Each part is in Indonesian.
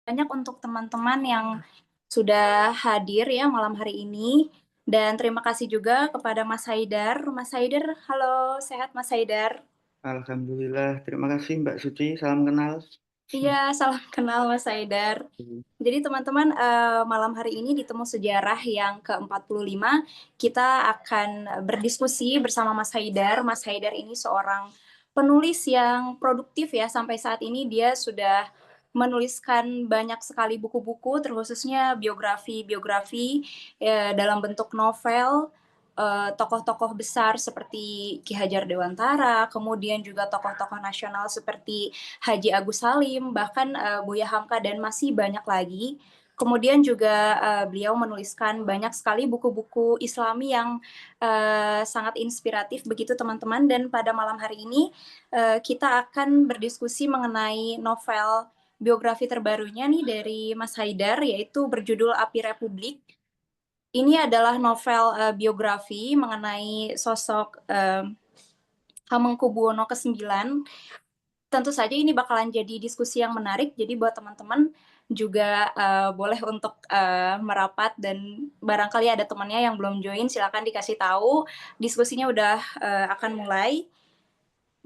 banyak untuk teman-teman yang sudah hadir ya malam hari ini. Dan terima kasih juga kepada Mas Haidar. Mas Haidar, halo, sehat Mas Haidar? Alhamdulillah, terima kasih Mbak Suci, salam kenal. Iya, salam kenal Mas Haidar. Jadi teman-teman, malam hari ini di Temu Sejarah yang ke-45, kita akan berdiskusi bersama Mas Haidar. Mas Haidar ini seorang penulis yang produktif ya, sampai saat ini dia sudah menuliskan banyak sekali buku-buku, terkhususnya biografi-biografi, dalam bentuk novel, tokoh-tokoh besar seperti Ki Hajar Dewantara, kemudian juga tokoh-tokoh nasional seperti Haji Agus Salim, bahkan Buya Hamka dan masih banyak lagi. Kemudian juga beliau menuliskan banyak sekali buku-buku Islami yang sangat inspiratif begitu teman-teman. Dan pada malam hari ini kita akan berdiskusi mengenai novel biografi terbarunya nih dari Mas Haidar, yaitu berjudul Api Republik. Ini adalah novel biografi mengenai sosok Hamengkubuwono ke-9. Tentu saja ini bakalan jadi diskusi yang menarik, jadi buat teman-teman juga boleh untuk merapat, dan barangkali ada temannya yang belum join, silakan dikasih tahu. Diskusinya udah akan mulai.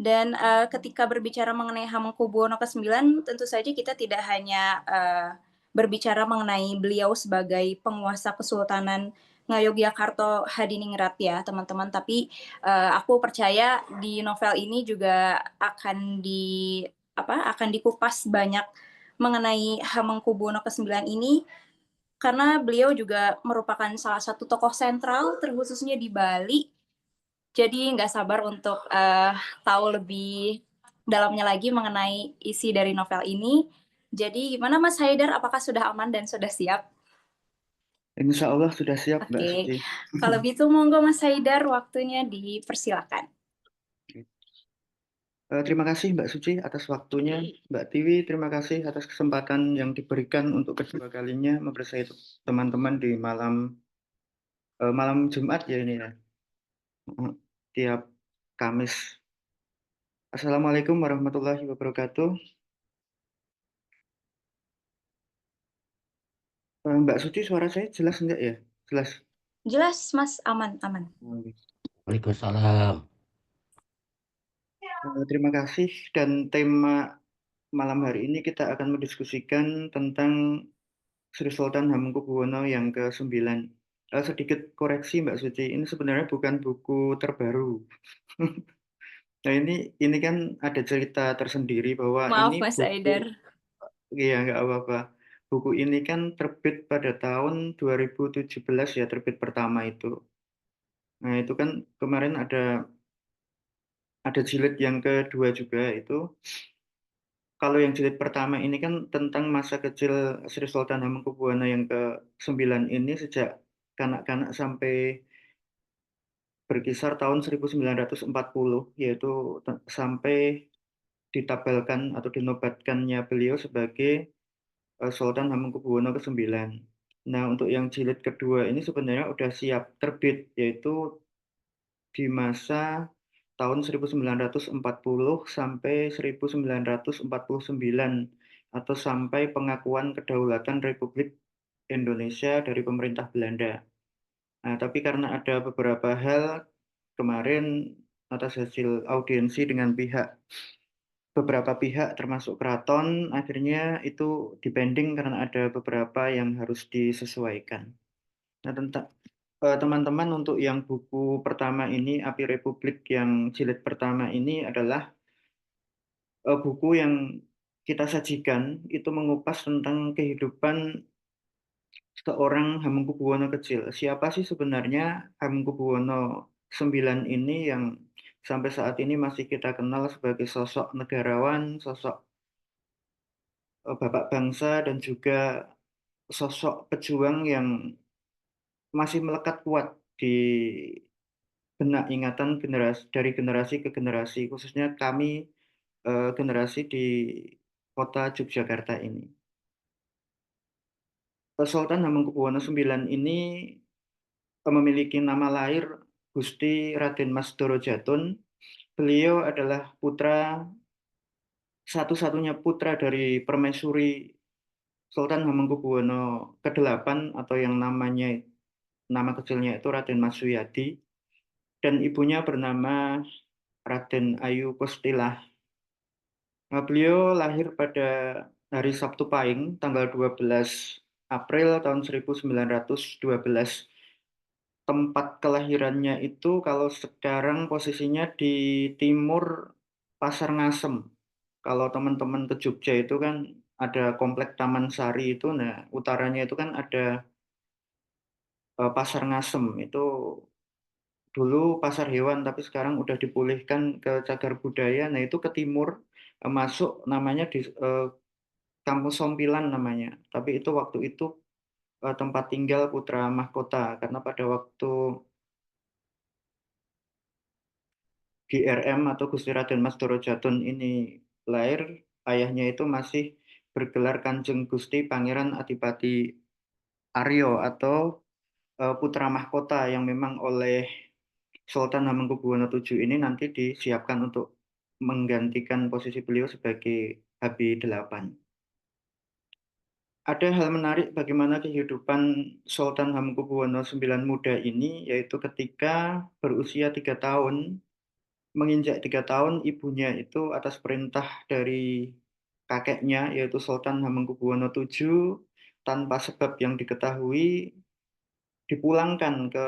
Dan ketika berbicara mengenai Hamengkubuwono ke-9, tentu saja kita tidak hanya berbicara mengenai beliau sebagai penguasa Kesultanan Ngayogyakarta Hadiningrat ya teman-teman, tapi aku percaya di novel ini juga akan dikupas banyak mengenai Hamengkubuwono ke-9 ini, karena beliau juga merupakan salah satu tokoh sentral terkhususnya di Bali. Jadi nggak sabar untuk tahu lebih dalamnya lagi mengenai isi dari novel ini. Jadi gimana Mas Haidar, apakah sudah aman dan sudah siap? Insya Allah sudah siap Mbak Oke, Suci. kalau gitu monggo Mas Haidar, waktunya dipersilakan. Terima kasih Mbak Suci atas waktunya. Mbak Tiwi, terima kasih atas kesempatan yang diberikan untuk kedua kalinya membersama teman-teman di malam Jumat ya ini ya, tiap Kamis. Assalamualaikum warahmatullahi wabarakatuh. Mbak Suci, suara saya jelas enggak ya? Jelas. Jelas Mas, aman, aman. Waalaikumsalam. Terima kasih, dan tema malam hari ini kita akan mendiskusikan tentang Sri Sultan Hamengkubuwono yang ke-9. Sedikit koreksi Mbak Suci, ini sebenarnya bukan buku terbaru. Nah ini kan ada cerita tersendiri bahwa ini Maaf Mas buku, Haidar. ya nggak apa-apa. Buku ini kan terbit pada tahun 2017 ya, terbit pertama itu. Nah itu kan kemarin ada jilid yang kedua juga itu. Kalau yang jilid pertama ini kan tentang masa kecil Sri Sultan Hamengkubuwono yang ke-9 ini, sejak kanak-kanak sampai berkisar tahun 1940, yaitu sampai ditabelkan atau dinobatkannya beliau sebagai Sultan Hamengkubuwono ke-9. Nah, untuk yang jilid kedua ini sebenarnya udah siap terbit, yaitu di masa tahun 1940 sampai 1949, atau sampai pengakuan kedaulatan Republik Indonesia dari pemerintah Belanda. Nah, tapi karena ada beberapa hal kemarin atas hasil audiensi dengan beberapa pihak termasuk keraton, akhirnya itu dipending karena ada beberapa yang harus disesuaikan. Nah, tentang teman-teman, untuk yang buku pertama ini, Api Republik yang jilid pertama ini adalah buku yang kita sajikan itu mengupas tentang kehidupan seorang Hamengkubuwono kecil. Siapa sih sebenarnya Hamengkubuwono IX ini yang sampai saat ini masih kita kenal sebagai sosok negarawan, sosok bapak bangsa, dan juga sosok pejuang yang masih melekat kuat di benak ingatan dari generasi ke generasi, khususnya kami generasi di kota Yogyakarta ini. Sultan Hamengkubuwono IX ini memiliki nama lahir Gusti Raden Mas Doro Jatun. Beliau adalah satu-satunya putra dari permaisuri Sultan Hamengkubuwono ke-8 atau yang nama kecilnya itu Raden Mas Suyadi, dan ibunya bernama Raden Ayu Kustilah. Nah, beliau lahir pada hari Sabtu Pahing, tanggal 12 April tahun 1912. Tempat kelahirannya itu kalau sekarang posisinya di timur Pasar Ngasem. Kalau teman-teman ke Jogja itu kan ada komplek Taman Sari itu, nah utaranya itu kan ada Pasar Ngasem. Itu dulu pasar hewan, tapi sekarang udah dipulihkan ke cagar budaya. Nah itu ke timur, masuk namanya di Kampung Sompilan namanya. Tapi itu waktu itu tempat tinggal putra mahkota, karena pada waktu GRM atau Gusti Raden Mas Dorojatun ini lahir, ayahnya itu masih bergelar Kanjeng Gusti Pangeran Adipati Aryo atau putra mahkota yang memang oleh Sultan Hamengkubuwono VII ini nanti disiapkan untuk menggantikan posisi beliau sebagai HB8. Ada hal menarik bagaimana kehidupan Sultan Hamengkubuwono IX muda ini, yaitu ketika berusia 3 tahun, menginjak 3 tahun, ibunya itu atas perintah dari kakeknya, yaitu Sultan Hamengkubuwono VII, tanpa sebab yang diketahui, dipulangkan ke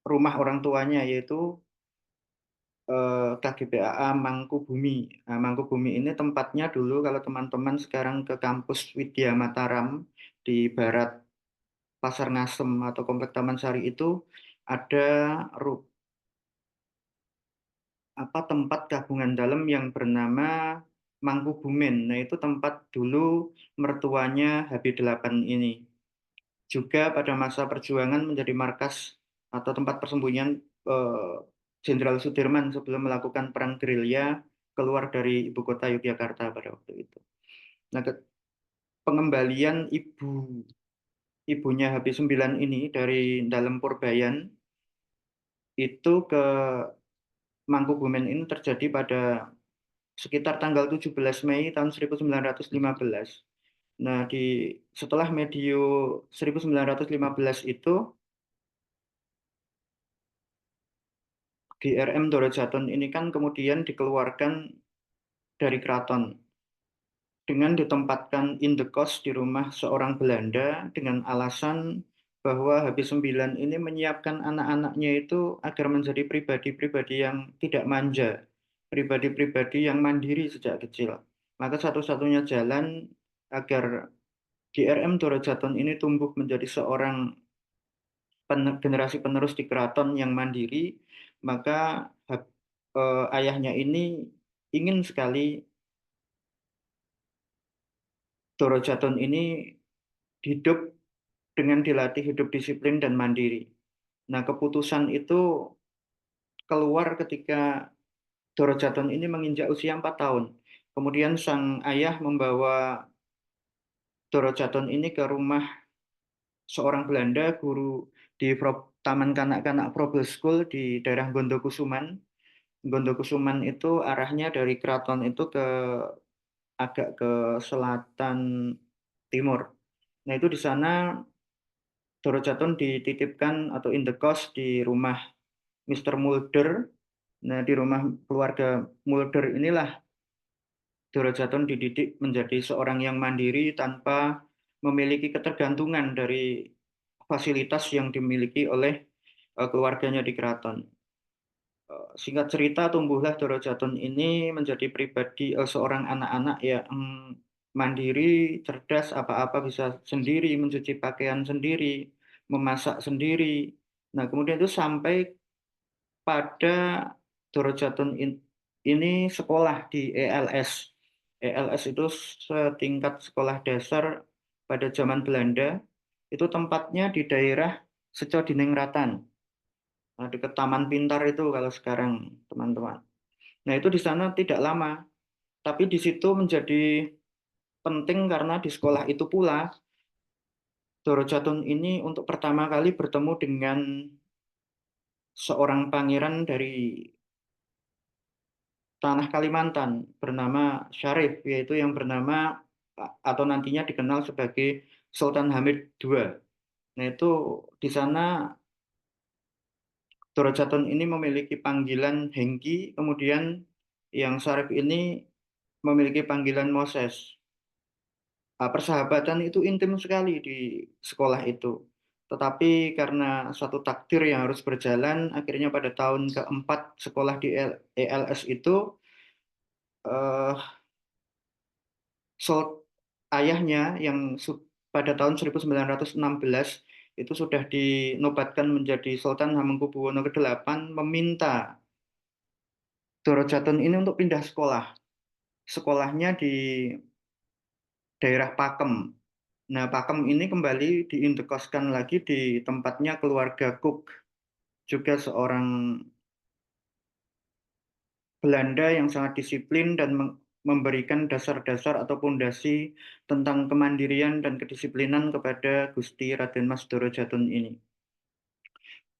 rumah orang tuanya, yaitu KGPAA Mangkubumi. Nah, Mangkubumi ini tempatnya dulu kalau teman-teman sekarang ke kampus Widya Mataram di barat Pasar Ngasem atau Komplek Taman Sari itu ada tempat gabungan dalam yang bernama Mangkubumen. Nah, itu tempat dulu mertuanya HB8 ini. Juga pada masa perjuangan menjadi markas atau tempat persembunyian Jenderal Sudirman sebelum melakukan perang gerilya keluar dari ibu kota Yogyakarta pada waktu itu. Nah, pengembalian ibunya HB9 ini dari dalam Purbayan itu ke Mangkubumen ini terjadi pada sekitar tanggal 17 Mei tahun 1915. Nah, setelah medio 1915 itu, GRM Dorojatun ini kan kemudian dikeluarkan dari keraton dengan ditempatkan in the cost di rumah seorang Belanda dengan alasan bahwa HB9 ini menyiapkan anak-anaknya itu agar menjadi pribadi-pribadi yang tidak manja, pribadi-pribadi yang mandiri sejak kecil. Maka satu-satunya jalan agar GRM Dorojatun ini tumbuh menjadi seorang generasi penerus di keraton yang mandiri, maka ayahnya ini ingin sekali Dorojatun ini hidup dengan dilatih hidup disiplin dan mandiri. Nah, keputusan itu keluar ketika Dorojatun ini menginjak usia 4 tahun. Kemudian sang ayah membawa Dorojatun ini ke rumah seorang Belanda, guru di Taman Kanak-kanak Probel School di daerah Gondokusuman. Gondokusuman itu arahnya dari keraton itu agak ke selatan timur. Nah, itu di sana Dorojatun dititipkan atau indekos di rumah Mr. Mulder. Nah, di rumah keluarga Mulder inilah Dorojatun dididik menjadi seorang yang mandiri tanpa memiliki ketergantungan dari fasilitas yang dimiliki oleh keluarganya di keraton. Singkat cerita, tumbuhlah Dorojatun ini menjadi pribadi seorang anak-anak yang mandiri, cerdas, apa-apa bisa sendiri, mencuci pakaian sendiri, memasak sendiri. Nah, kemudian itu sampai pada Dorojatun ini sekolah di ELS. ELS itu setingkat sekolah dasar pada zaman Belanda. Itu tempatnya di daerah Secodiningrat. Nah, dekat Taman Pintar itu kalau sekarang teman-teman. Nah, itu di sana tidak lama, tapi di situ menjadi penting karena di sekolah itu pula Dorojatun ini untuk pertama kali bertemu dengan seorang pangeran dari tanah Kalimantan bernama Syarif, yaitu yang bernama atau nantinya dikenal sebagai Sultan Hamid II. Nah, itu di sana Doro Jatun ini memiliki panggilan Hengki, kemudian yang Syarif ini memiliki panggilan Moses. Persahabatan itu intim sekali di sekolah itu. Tetapi karena suatu takdir yang harus berjalan, akhirnya pada tahun keempat sekolah di ELS itu, eh, ayahnya yang pada tahun 1916 itu sudah dinobatkan menjadi Sultan Hamengkubuwono ke-8, meminta Doro Jatun ini untuk pindah sekolah. Sekolahnya di daerah Pakem. Nah, Pakem ini kembali diindekoskan lagi di tempatnya keluarga Cook, juga seorang Belanda yang sangat disiplin dan memberikan dasar-dasar atau pondasi tentang kemandirian dan kedisiplinan kepada Gusti Raden Mas Doro Jatun ini.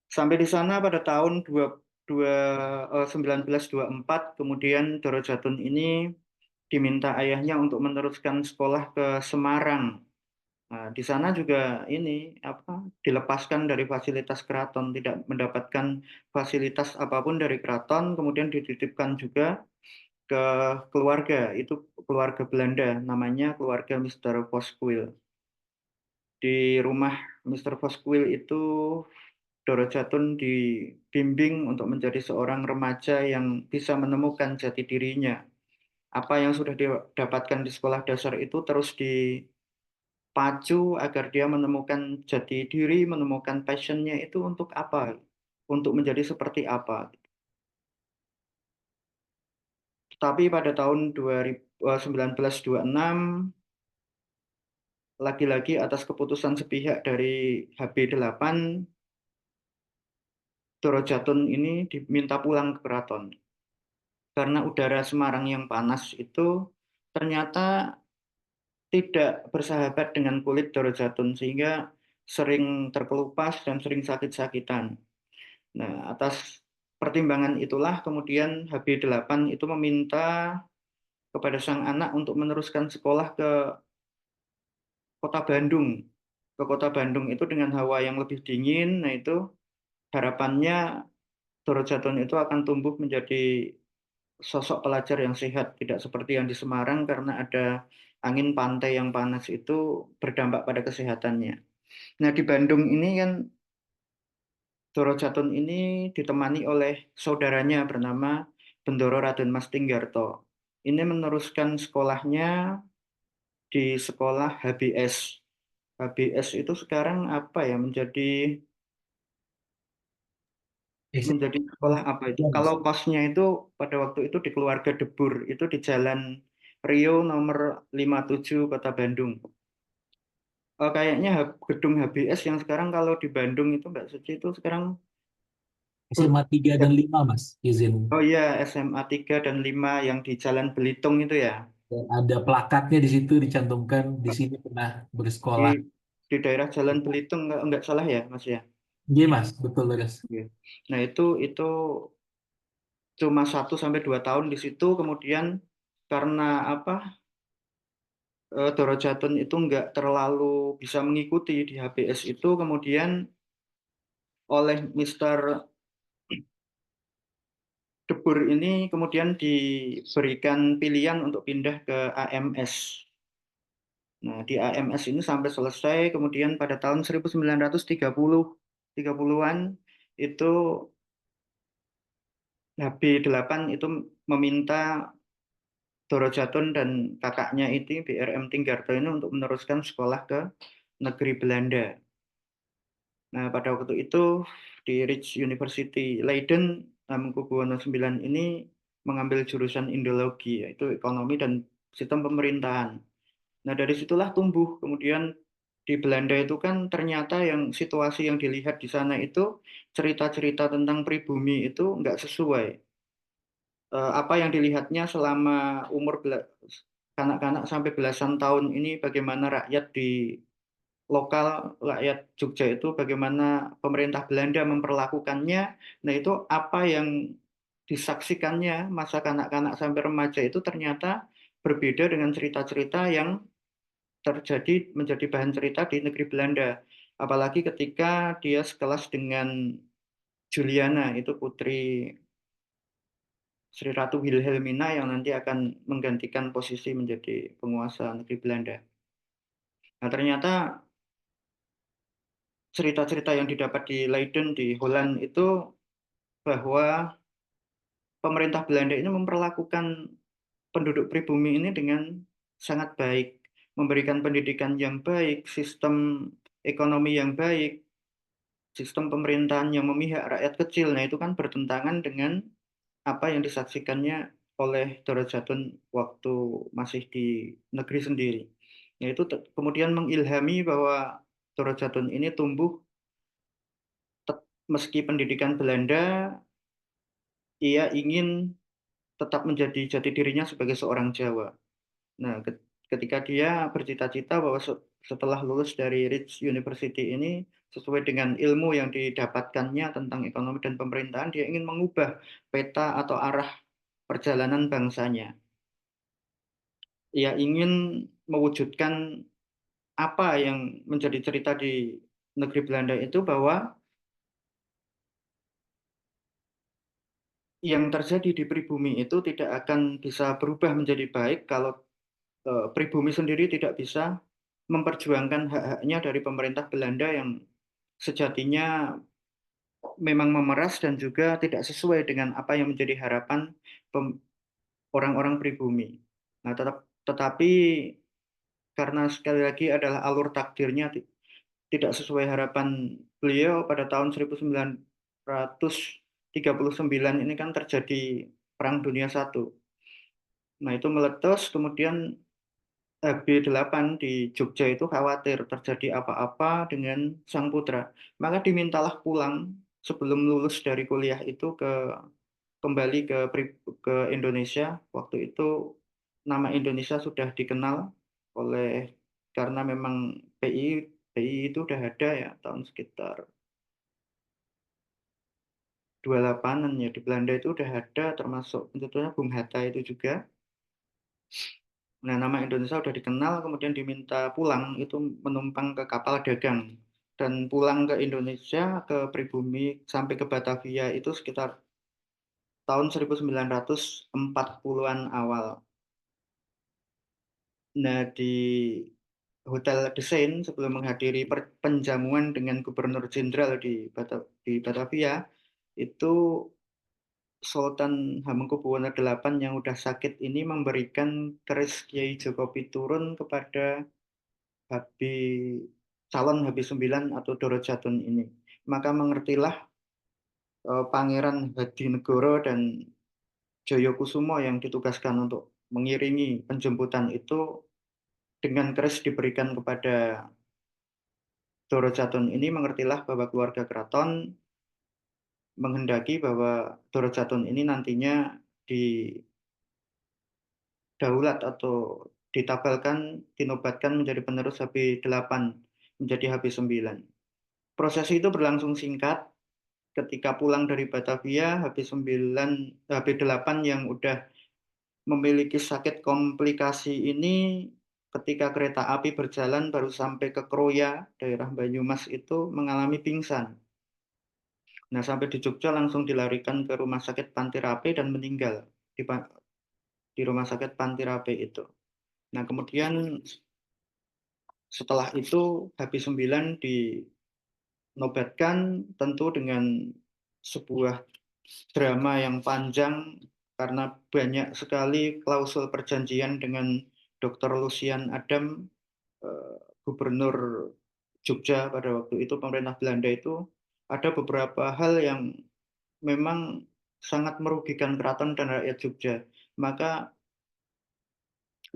Sampai di sana pada tahun 1924, kemudian Doro Jatun ini diminta ayahnya untuk meneruskan sekolah ke Semarang. Nah, di sana juga ini dilepaskan dari fasilitas keraton, tidak mendapatkan fasilitas apapun dari keraton, kemudian dititipkan juga ke keluarga, itu keluarga Belanda, namanya keluarga Mr. Voskuil. Di rumah Mr. Voskuil itu Doro Jatun dibimbing untuk menjadi seorang remaja yang bisa menemukan jati dirinya. Apa yang sudah didapatkan di sekolah dasar itu terus dipacu agar dia menemukan jati diri, menemukan passionnya itu untuk apa, untuk menjadi seperti apa. Tapi pada tahun 1926, lagi-lagi atas keputusan sepihak dari HB8, Doro Jatun ini diminta pulang ke keraton. Karena udara Semarang yang panas itu ternyata tidak bersahabat dengan kulit Doro Jatun, sehingga sering terkelupas dan sering sakit-sakitan. Nah, atas pertimbangan itulah kemudian HB8 itu meminta kepada sang anak untuk meneruskan sekolah ke kota Bandung. Ke kota Bandung itu dengan hawa yang lebih dingin, nah itu harapannya Doro Jatun itu akan tumbuh menjadi sosok pelajar yang sehat, tidak seperti yang di Semarang karena ada angin pantai yang panas itu berdampak pada kesehatannya. Nah, di Bandung ini kan Doro Jatun ini ditemani oleh saudaranya bernama Bendoro Raden Mas Tinggarto. Ini meneruskan sekolahnya di sekolah HBS. HBS itu sekarang apa ya, menjadi sekolah apa itu? Ya, Mas. Kalau kosnya itu pada waktu itu di Keluarga Debur, itu di Jalan Rio nomor 57 Kota Bandung. Kayaknya gedung HBS yang sekarang kalau di Bandung itu Mbak Suci itu sekarang SMA 3 dan 5, Mas, izin. oh iya, SMA 3 dan 5 yang di Jalan Belitung itu ya. Dan ada plakatnya di situ dicantumkan di sini pernah Di bersekolah. di daerah Jalan Belitung enggak salah ya, Mas ya. Iya, Mas, betul, Mas. Iya. Nah, itu cuma 1 sampai 2 tahun di situ, kemudian karena Doro Jatun itu nggak terlalu bisa mengikuti di HBS itu, kemudian oleh Mister Debur ini kemudian diberikan pilihan untuk pindah ke AMS. Nah, di AMS ini sampai selesai, kemudian pada tahun 1930-an itu HB8 itu meminta Doro Jatun dan kakaknya itu BRM Tinggarto ini untuk meneruskan sekolah ke negeri Belanda. Nah, pada waktu itu di Rich University Leiden, Hamengkubuwono IX ini mengambil jurusan Indologi, yaitu ekonomi dan sistem pemerintahan. Nah, dari situlah tumbuh. Kemudian di Belanda itu kan ternyata yang situasi yang dilihat di sana itu cerita-cerita tentang pribumi itu nggak sesuai. Apa yang dilihatnya selama umur kanak-kanak sampai belasan tahun ini, bagaimana rakyat di lokal, rakyat Jogja itu bagaimana pemerintah Belanda memperlakukannya. Nah, itu apa yang disaksikannya masa kanak-kanak sampai remaja itu ternyata berbeda dengan cerita-cerita yang menjadi bahan cerita di negeri Belanda. Apalagi ketika dia sekelas dengan Juliana, itu putri Sri Ratu Wilhelmina yang nanti akan menggantikan posisi menjadi penguasa negeri Belanda. Nah, ternyata cerita-cerita yang didapat di Leiden di Holland itu bahwa pemerintah Belanda ini memperlakukan penduduk pribumi ini dengan sangat baik, memberikan pendidikan yang baik, sistem ekonomi yang baik, sistem pemerintahan yang memihak rakyat kecil. Nah, itu kan bertentangan dengan apa yang disaksikannya oleh Dorojatun waktu masih di negeri sendiri. Yaitu kemudian mengilhami bahwa Dorojatun ini tumbuh meski pendidikan Belanda, ia ingin tetap menjadi jati dirinya sebagai seorang Jawa. Nah, ketika dia bercita-cita bahwa setelah lulus dari Rich University ini, sesuai dengan ilmu yang didapatkannya tentang ekonomi dan pemerintahan, dia ingin mengubah peta atau arah perjalanan bangsanya. Ia ingin mewujudkan apa yang menjadi cerita di negeri Belanda itu, bahwa yang terjadi di pribumi itu tidak akan bisa berubah menjadi baik kalau pribumi sendiri tidak bisa memperjuangkan hak-haknya dari pemerintah Belanda yang sejatinya memang memeras dan juga tidak sesuai dengan apa yang menjadi harapan orang-orang pribumi. Nah, tetapi karena sekali lagi adalah alur takdirnya tidak sesuai harapan beliau, pada tahun 1939 ini kan terjadi Perang Dunia I. Nah, itu meletus, kemudian HB8 di Jogja itu khawatir terjadi apa-apa dengan sang putra. Maka dimintalah pulang sebelum lulus dari kuliah itu kembali ke Indonesia. Waktu itu nama Indonesia sudah dikenal oleh, karena memang PI itu udah ada ya tahun sekitar 28-an ya, di Belanda itu udah ada, termasuk tentunya Bung Hatta itu juga. Nah, nama Indonesia udah dikenal, kemudian diminta pulang itu menumpang ke kapal dagang. Dan pulang ke Indonesia, ke pribumi, sampai ke Batavia itu sekitar tahun 1940-an awal. Nah, di Hotel The Seine sebelum menghadiri penjamuan dengan Gubernur Jenderal di Batavia, itu Sultan Hamengkubuwono VIII yang udah sakit ini memberikan keris Kiai Jogopiturun kepada calon HB9 atau Dorojatun ini. Maka mengertilah Pangeran Hadinegoro dan Joyokusumo yang ditugaskan untuk mengiringi penjemputan itu, dengan keris diberikan kepada Dorojatun ini, mengertilah bahwa keluarga keraton menghendaki bahwa Dorojatun ini nantinya didaulat atau ditabalkan, dinobatkan menjadi penerus HB8, menjadi HB9. Prosesi itu berlangsung singkat. Ketika pulang dari Batavia, HB8 yang udah memiliki sakit komplikasi ini, ketika kereta api berjalan baru sampai ke Kroya, daerah Banyumas itu, mengalami pingsan. Nah, sampai di Jogja langsung dilarikan ke Rumah Sakit Pantirape dan meninggal di Rumah Sakit Pantirape itu. Nah, kemudian setelah itu HB9 dinobatkan, tentu dengan sebuah drama yang panjang karena banyak sekali klausul perjanjian dengan Dr. Lucian Adam, gubernur Jogja pada waktu itu, pemerintah Belanda itu. Ada beberapa hal yang memang sangat merugikan keraton dan rakyat Jogja. Maka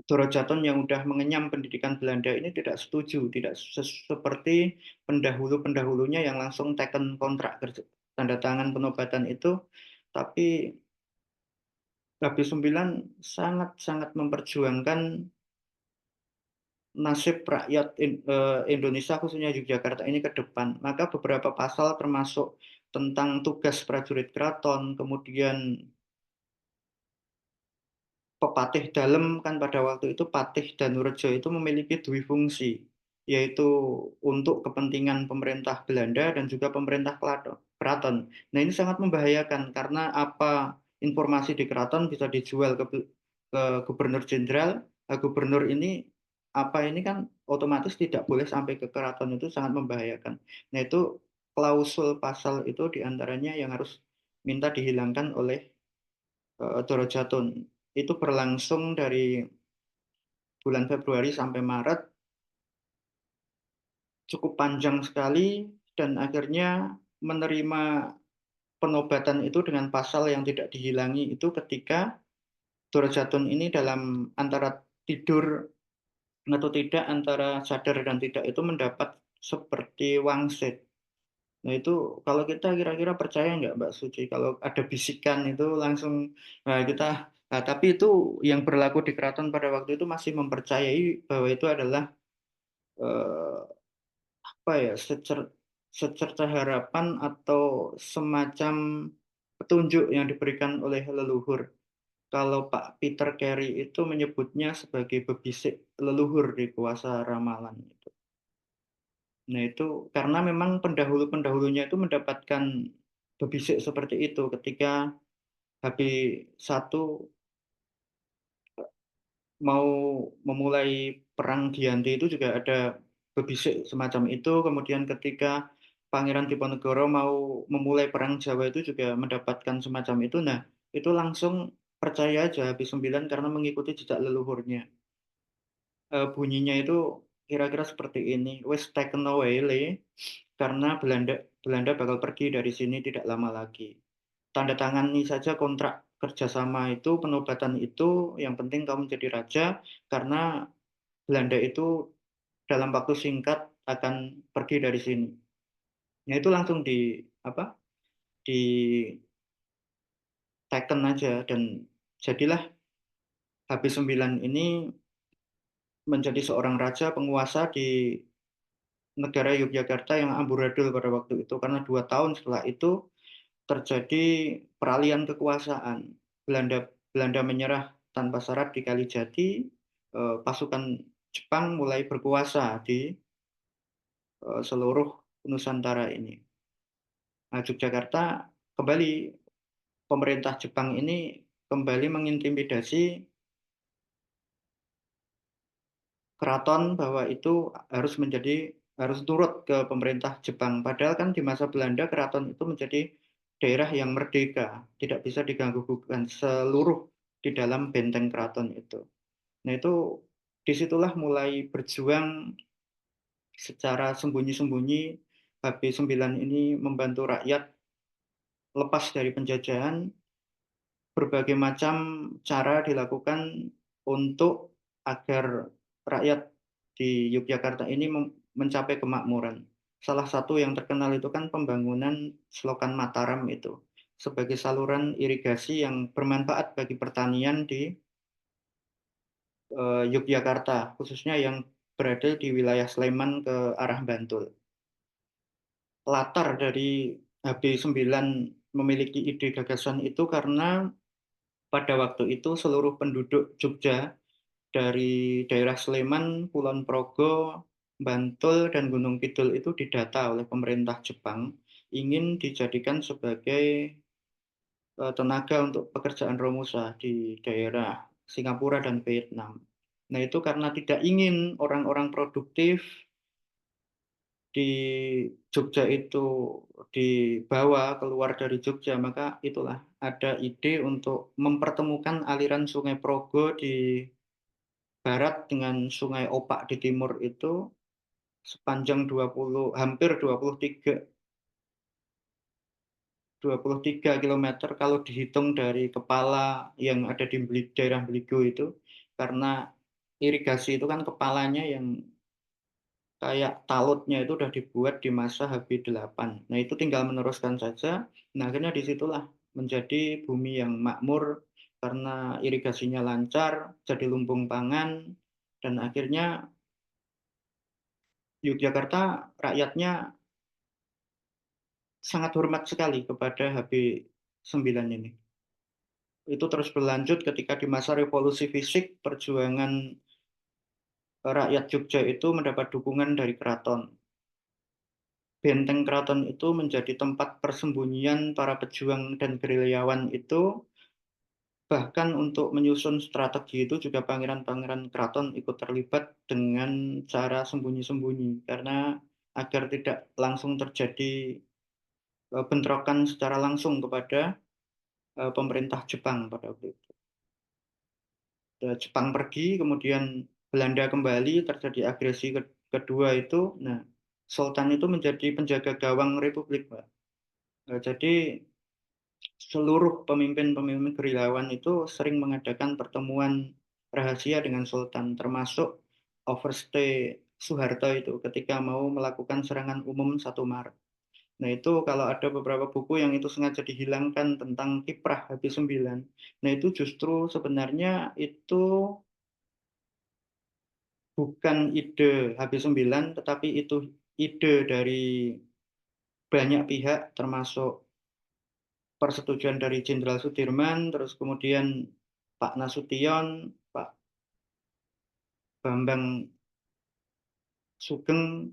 Dorojatun yang sudah mengenyam pendidikan Belanda ini tidak setuju, tidak seperti pendahulu-pendahulunya yang langsung teken kontrak kerja, tanda tangan penobatan itu, tapi HB9 sangat-sangat memperjuangkan nasib rakyat Indonesia, khususnya Yogyakarta ini ke depan. Maka beberapa pasal termasuk tentang tugas prajurit keraton, kemudian Pepatih Dalem kan pada waktu itu Patih Danurejo itu memiliki dua fungsi, yaitu untuk kepentingan pemerintah Belanda dan juga pemerintah keraton. Nah ini sangat membahayakan karena apa informasi di keraton bisa dijual ke gubernur jenderal. Nah, gubernur ini apa ini kan otomatis tidak boleh sampai ke keraton, itu sangat membahayakan. Nah itu klausul pasal itu diantaranya yang harus minta dihilangkan oleh Doro Jatun. Itu berlangsung dari bulan Februari sampai Maret, cukup panjang sekali, dan akhirnya menerima penobatan itu dengan pasal yang tidak dihilangi itu ketika Doro Jatun ini dalam antara tidur atau tidak, antara sadar dan tidak itu mendapat seperti wangsit. Nah itu kalau kita kira-kira percaya nggak Mbak Suci kalau ada bisikan itu langsung, nah kita, nah, tapi itu yang berlaku di keraton pada waktu itu masih mempercayai bahwa itu adalah eh, apa ya, secerca harapan atau semacam petunjuk yang diberikan oleh leluhur. Kalau Pak Peter Carey itu menyebutnya sebagai bebisik leluhur di kuasa ramalan itu. Nah itu karena memang pendahulu-pendahulunya itu mendapatkan bebisik seperti itu ketika HB1 mau memulai perang Giyanti itu juga ada bebisik semacam itu. Kemudian ketika Pangeran Diponegoro mau memulai perang Jawa itu juga mendapatkan semacam itu. Nah, itu langsung percaya aja HB9 karena mengikuti jejak leluhurnya. Bunyinya itu kira-kira seperti ini. West taken away, Le, karena Belanda Belanda bakal pergi dari sini tidak lama lagi. Tanda tangani saja kontrak kerjasama itu, penobatan itu, yang penting kamu jadi raja, karena Belanda itu dalam waktu singkat akan pergi dari sini. Nah itu langsung di apa? Di taken aja, dan jadilah HB9 ini menjadi seorang raja penguasa di negara Yogyakarta yang amburadul pada waktu itu, karena 2 tahun setelah itu terjadi peralihan kekuasaan. Belanda Belanda menyerah tanpa syarat di Kalijati, pasukan Jepang mulai berkuasa di seluruh Nusantara ini. Nah, Yogyakarta kembali, pemerintah Jepang ini kembali mengintimidasi keraton bahwa itu harus turut ke pemerintah Jepang. Padahal kan di masa Belanda keraton itu menjadi daerah yang merdeka, tidak bisa diganggu-gugat seluruh di dalam benteng keraton itu. Nah itu disitulah mulai berjuang secara sembunyi-sembunyi. HB9 ini membantu rakyat lepas dari penjajahan. Berbagai macam cara dilakukan untuk agar rakyat di Yogyakarta ini mencapai kemakmuran. Salah satu yang terkenal itu kan pembangunan Selokan Mataram itu sebagai saluran irigasi yang bermanfaat bagi pertanian di Yogyakarta, khususnya yang berada di wilayah Sleman ke arah Bantul. Latar dari HB9 memiliki ide gagasan itu karena pada waktu itu seluruh penduduk Jogja dari daerah Sleman, Kulon Progo, Bantul, dan Gunung Kidul itu didata oleh pemerintah Jepang ingin dijadikan sebagai tenaga untuk pekerjaan Romusa di daerah Singapura dan Vietnam. Nah itu karena tidak ingin orang-orang produktif di Jogja itu dibawa keluar dari Jogja, maka itulah ada ide untuk mempertemukan aliran Sungai Progo di barat dengan Sungai Opak di timur itu sepanjang hampir 23 kilometer kalau dihitung dari kepala yang ada di daerah Bligo itu, karena irigasi itu kan kepalanya yang kayak talutnya itu udah dibuat di masa HB8. Nah itu tinggal meneruskan saja. Nah akhirnya disitulah menjadi bumi yang makmur karena irigasinya lancar, jadi lumbung pangan, dan akhirnya Yogyakarta rakyatnya sangat hormat sekali kepada HB9 ini. itu terus berlanjut ketika di masa revolusi fisik perjuangan rakyat Jogja itu mendapat dukungan dari keraton. Benteng keraton itu menjadi tempat persembunyian para pejuang dan gerilyawan itu. Bahkan untuk menyusun strategi itu juga pangeran-pangeran keraton ikut terlibat dengan cara sembunyi-sembunyi karena agar tidak langsung terjadi bentrokan secara langsung kepada pemerintah Jepang pada waktu itu. Jepang pergi, kemudian Belanda kembali, terjadi agresi kedua itu. Nah, Sultan itu menjadi penjaga gawang Republik, Pak. Jadi seluruh pemimpin-pemimpin gerilyawan itu sering mengadakan pertemuan rahasia dengan Sultan, termasuk Overstay Soeharto itu ketika mau melakukan serangan umum 1 Maret. Nah itu kalau ada beberapa buku yang itu sengaja dihilangkan tentang kiprah HB9. Nah itu justru sebenarnya itu bukan ide HB9, tetapi itu ide dari banyak pihak, termasuk persetujuan dari Jenderal Sudirman, terus kemudian Pak Nasution, Pak Bambang Sugeng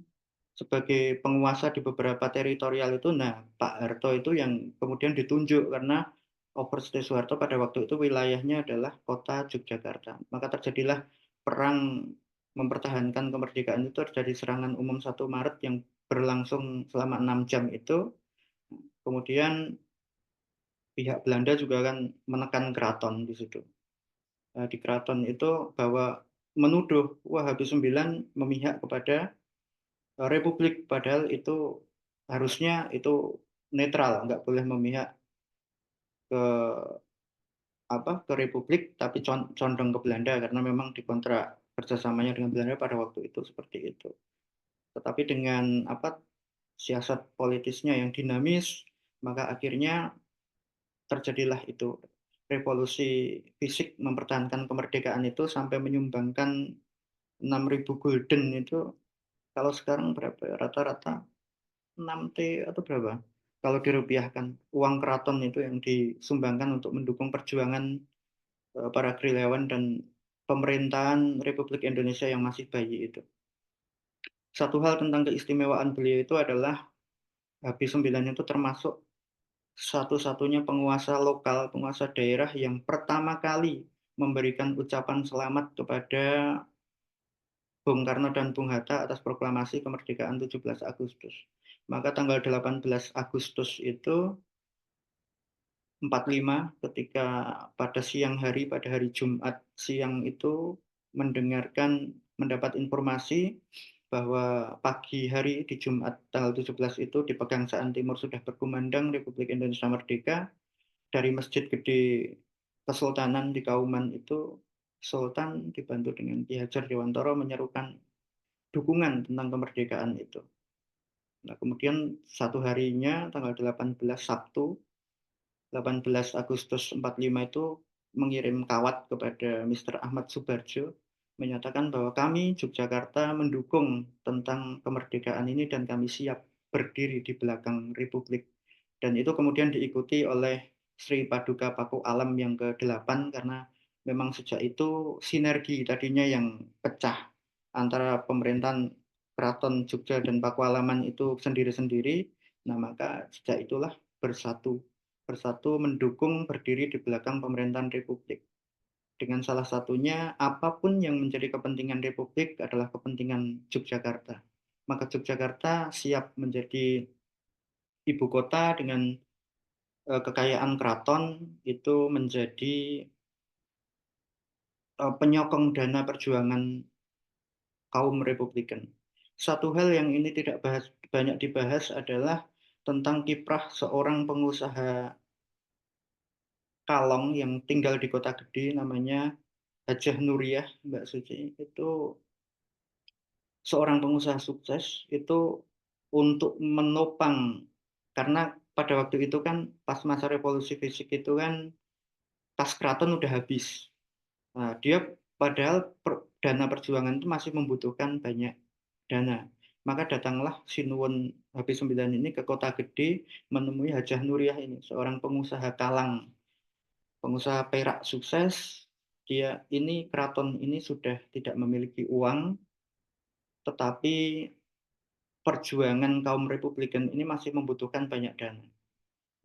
sebagai penguasa di beberapa teritorial itu. Nah, Pak Harto itu yang kemudian ditunjuk karena Overstay Soeharto pada waktu itu wilayahnya adalah kota Yogyakarta. Maka terjadilah perang mempertahankan kemerdekaan itu, terjadi serangan umum 1 Maret yang berlangsung selama 6 jam itu. Kemudian pihak Belanda juga akan menekan keraton di situ. Di keraton itu bahwa menuduh wah HB9 memihak kepada Republik, padahal itu harusnya itu netral, nggak boleh memihak ke ke Republik, tapi condong ke Belanda karena memang dikontrak kerjasamanya dengan Belanda pada waktu itu seperti itu. Tetapi dengan siasat politisnya yang dinamis, maka akhirnya terjadilah itu revolusi fisik mempertahankan kemerdekaan itu sampai menyumbangkan 6.000 gulden itu. Kalau sekarang berapa ya? Rata-rata 6T atau berapa? Kalau dirupiahkan, uang keraton itu yang disumbangkan untuk mendukung perjuangan para gerilyawan dan pemerintahan Republik Indonesia yang masih bayi itu. Satu hal tentang keistimewaan beliau itu adalah HB9 itu termasuk satu-satunya penguasa lokal, penguasa daerah yang pertama kali memberikan ucapan selamat kepada Bung Karno dan Bung Hatta atas proklamasi kemerdekaan 17 Agustus. Maka tanggal 18 Agustus itu 45 ketika pada siang hari, pada hari Jumat siang itu mendapat informasi bahwa pagi hari di Jumat tanggal 17 itu di Pegangsaan Timur sudah berkumandang Republik Indonesia Merdeka. Dari Masjid Gede Kesultanan di Kauman itu Sultan dibantu dengan Ki Hajar Dewantara menyerukan dukungan tentang kemerdekaan itu. Nah, kemudian satu harinya tanggal 18 Sabtu 18 Agustus 45 itu mengirim kawat kepada Mr. Ahmad Subarjo menyatakan bahwa kami Yogyakarta mendukung tentang kemerdekaan ini dan kami siap berdiri di belakang Republik. Dan itu kemudian diikuti oleh Sri Paduka Paku Alam yang ke-8 karena memang sejak itu sinergi tadinya yang pecah antara pemerintahan Keraton Jogja dan Pakualaman itu sendiri-sendiri. Nah, maka sejak itulah bersatu bersatu mendukung berdiri di belakang pemerintahan Republik. Dengan salah satunya apapun yang menjadi kepentingan Republik adalah kepentingan Yogyakarta. Maka Yogyakarta siap menjadi ibu kota dengan kekayaan keraton itu menjadi penyokong dana perjuangan kaum Republikan. Satu hal yang ini tidak banyak dibahas adalah tentang kiprah seorang pengusaha Kalong yang tinggal di Kota Gede namanya Hajah Nuriyah, Mbak Suci. Itu seorang pengusaha sukses itu untuk menopang, karena pada waktu itu kan pas masa revolusi fisik itu kan kas keraton udah habis. Nah, dia padahal dana perjuangan itu masih membutuhkan banyak dana. Maka datanglah Sinuwun HB9 ini ke Kota Gede menemui Hajah Nuriyah ini, seorang pengusaha kalang pengusaha perak sukses, keraton ini sudah tidak memiliki uang, tetapi perjuangan kaum Republikan ini masih membutuhkan banyak dana.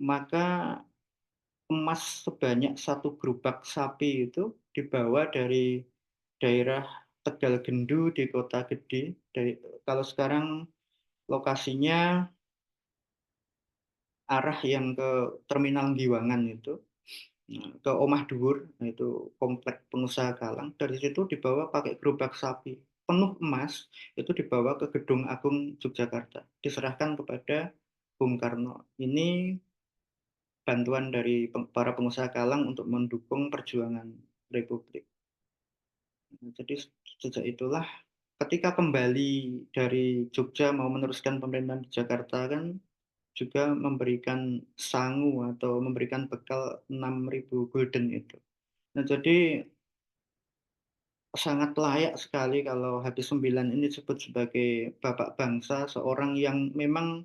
Maka emas sebanyak 1 gerobak sapi itu dibawa dari daerah Tegal Gendu di Kota Gede. Kalau sekarang lokasinya arah yang ke Terminal Giwangan itu, ke Omah Dhuwur, itu komplek pengusaha Kalang. Dari situ dibawa pakai gerobak sapi penuh emas, itu dibawa ke Gedung Agung Yogyakarta, diserahkan kepada Bung Karno. Ini bantuan dari para pengusaha Kalang untuk mendukung perjuangan Republik. Jadi sejak itulah ketika kembali dari Jogja mau meneruskan pemerintahan di Jakarta kan juga memberikan sangu atau memberikan bekal 6.000 gulden itu. Nah, jadi sangat layak sekali kalau Habis 9 ini disebut sebagai bapak bangsa, seorang yang memang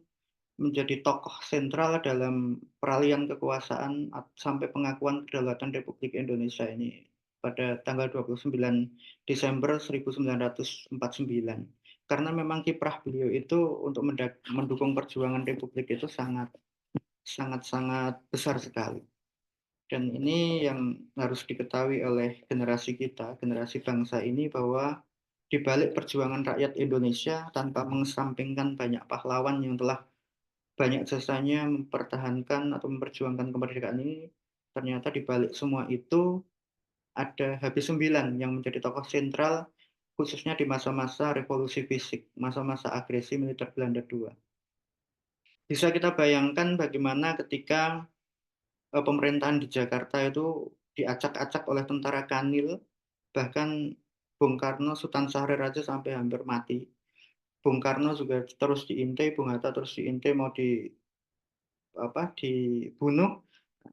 menjadi tokoh sentral dalam peralihan kekuasaan sampai pengakuan kedaulatan Republik Indonesia ini pada tanggal 29 Desember 1949. Karena memang kiprah beliau itu untuk mendukung perjuangan Republik itu sangat besar sekali. Dan ini yang harus diketahui oleh generasi kita, generasi bangsa ini, bahwa di balik perjuangan rakyat Indonesia tanpa mengesampingkan banyak pahlawan yang telah banyak jasanya mempertahankan atau memperjuangkan kemerdekaan ini, ternyata di balik semua itu ada Habis 9 yang menjadi tokoh sentral khususnya di masa-masa revolusi fisik, masa-masa agresi militer Belanda II. Bisa kita bayangkan bagaimana ketika pemerintahan di Jakarta itu diacak-acak oleh tentara Kanil, bahkan Bung Karno, Sultan Syahrir aja sampai hampir mati. Bung Karno juga terus diintai, Bung Hatta terus diintai mau dibunuh.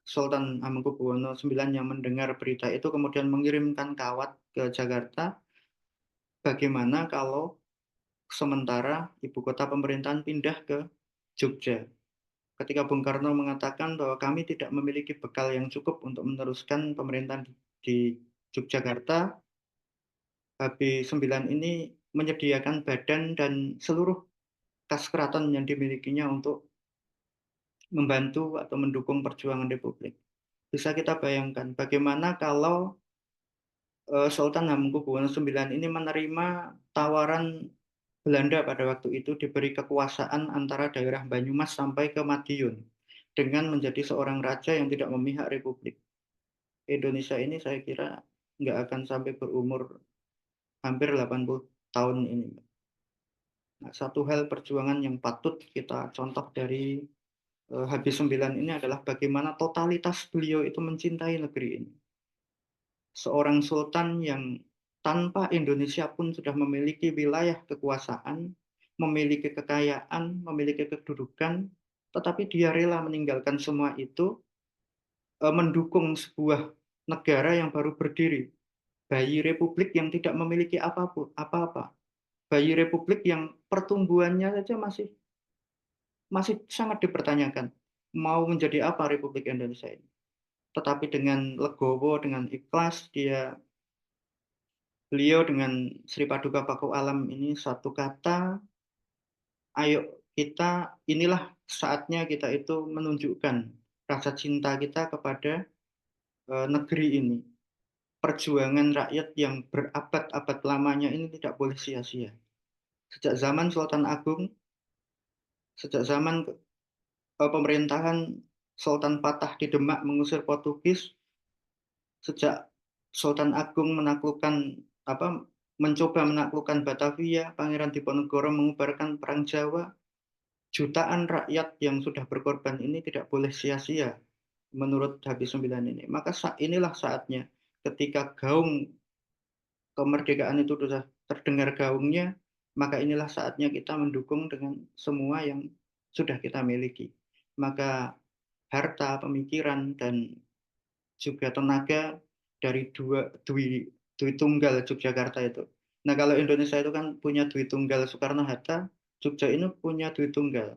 Sultan Hamengkubuwono IX yang mendengar berita itu kemudian mengirimkan kawat ke Jakarta. Bagaimana kalau sementara ibu kota pemerintahan pindah ke Jogja? Ketika Bung Karno mengatakan bahwa kami tidak memiliki bekal yang cukup untuk meneruskan pemerintahan di Yogyakarta, Habis 9 ini menyediakan badan dan seluruh kas keraton yang dimilikinya untuk membantu atau mendukung perjuangan Republik. Bisa kita bayangkan bagaimana kalau Sultan Hamengkubuwono IX ini menerima tawaran Belanda pada waktu itu diberi kekuasaan antara daerah Banyumas sampai ke Madiun dengan menjadi seorang raja yang tidak memihak Republik. Indonesia ini saya kira nggak akan sampai berumur hampir 80 tahun ini. Nah, satu hal perjuangan yang patut kita contoh dari Habis 9 ini adalah bagaimana totalitas beliau itu mencintai negeri ini. Seorang sultan yang tanpa Indonesia pun sudah memiliki wilayah kekuasaan, memiliki kekayaan, memiliki kedudukan, tetapi dia rela meninggalkan semua itu mendukung sebuah negara yang baru berdiri, bayi republik yang tidak memiliki apa-apa, bayi republik yang pertumbuhannya saja masih sangat dipertanyakan, mau menjadi apa Republik Indonesia ini. Tetapi dengan legowo, dengan ikhlas, beliau dengan Sri Paduka Paku Alam ini satu kata, ayo inilah saatnya kita itu menunjukkan rasa cinta kita kepada negeri ini. Perjuangan rakyat yang berabad-abad lamanya ini tidak boleh sia-sia. Sejak zaman Sultan Agung, sejak zaman pemerintahan Sultan Fatah di Demak mengusir Portugis, sejak Sultan Agung mencoba menaklukkan Batavia, Pangeran Diponegoro mengubarkan Perang Jawa, jutaan rakyat yang sudah berkorban ini tidak boleh sia-sia menurut Habis 9 ini. Maka inilah saatnya ketika gaung kemerdekaan itu sudah terdengar gaungnya, maka inilah saatnya kita mendukung dengan semua yang sudah kita miliki. Maka harta, pemikiran, dan juga tenaga dari Dwi Tunggal Yogyakarta itu. Nah, kalau Indonesia itu kan punya Dwi Tunggal Soekarno-Hatta, Jogja ini punya Dwi Tunggal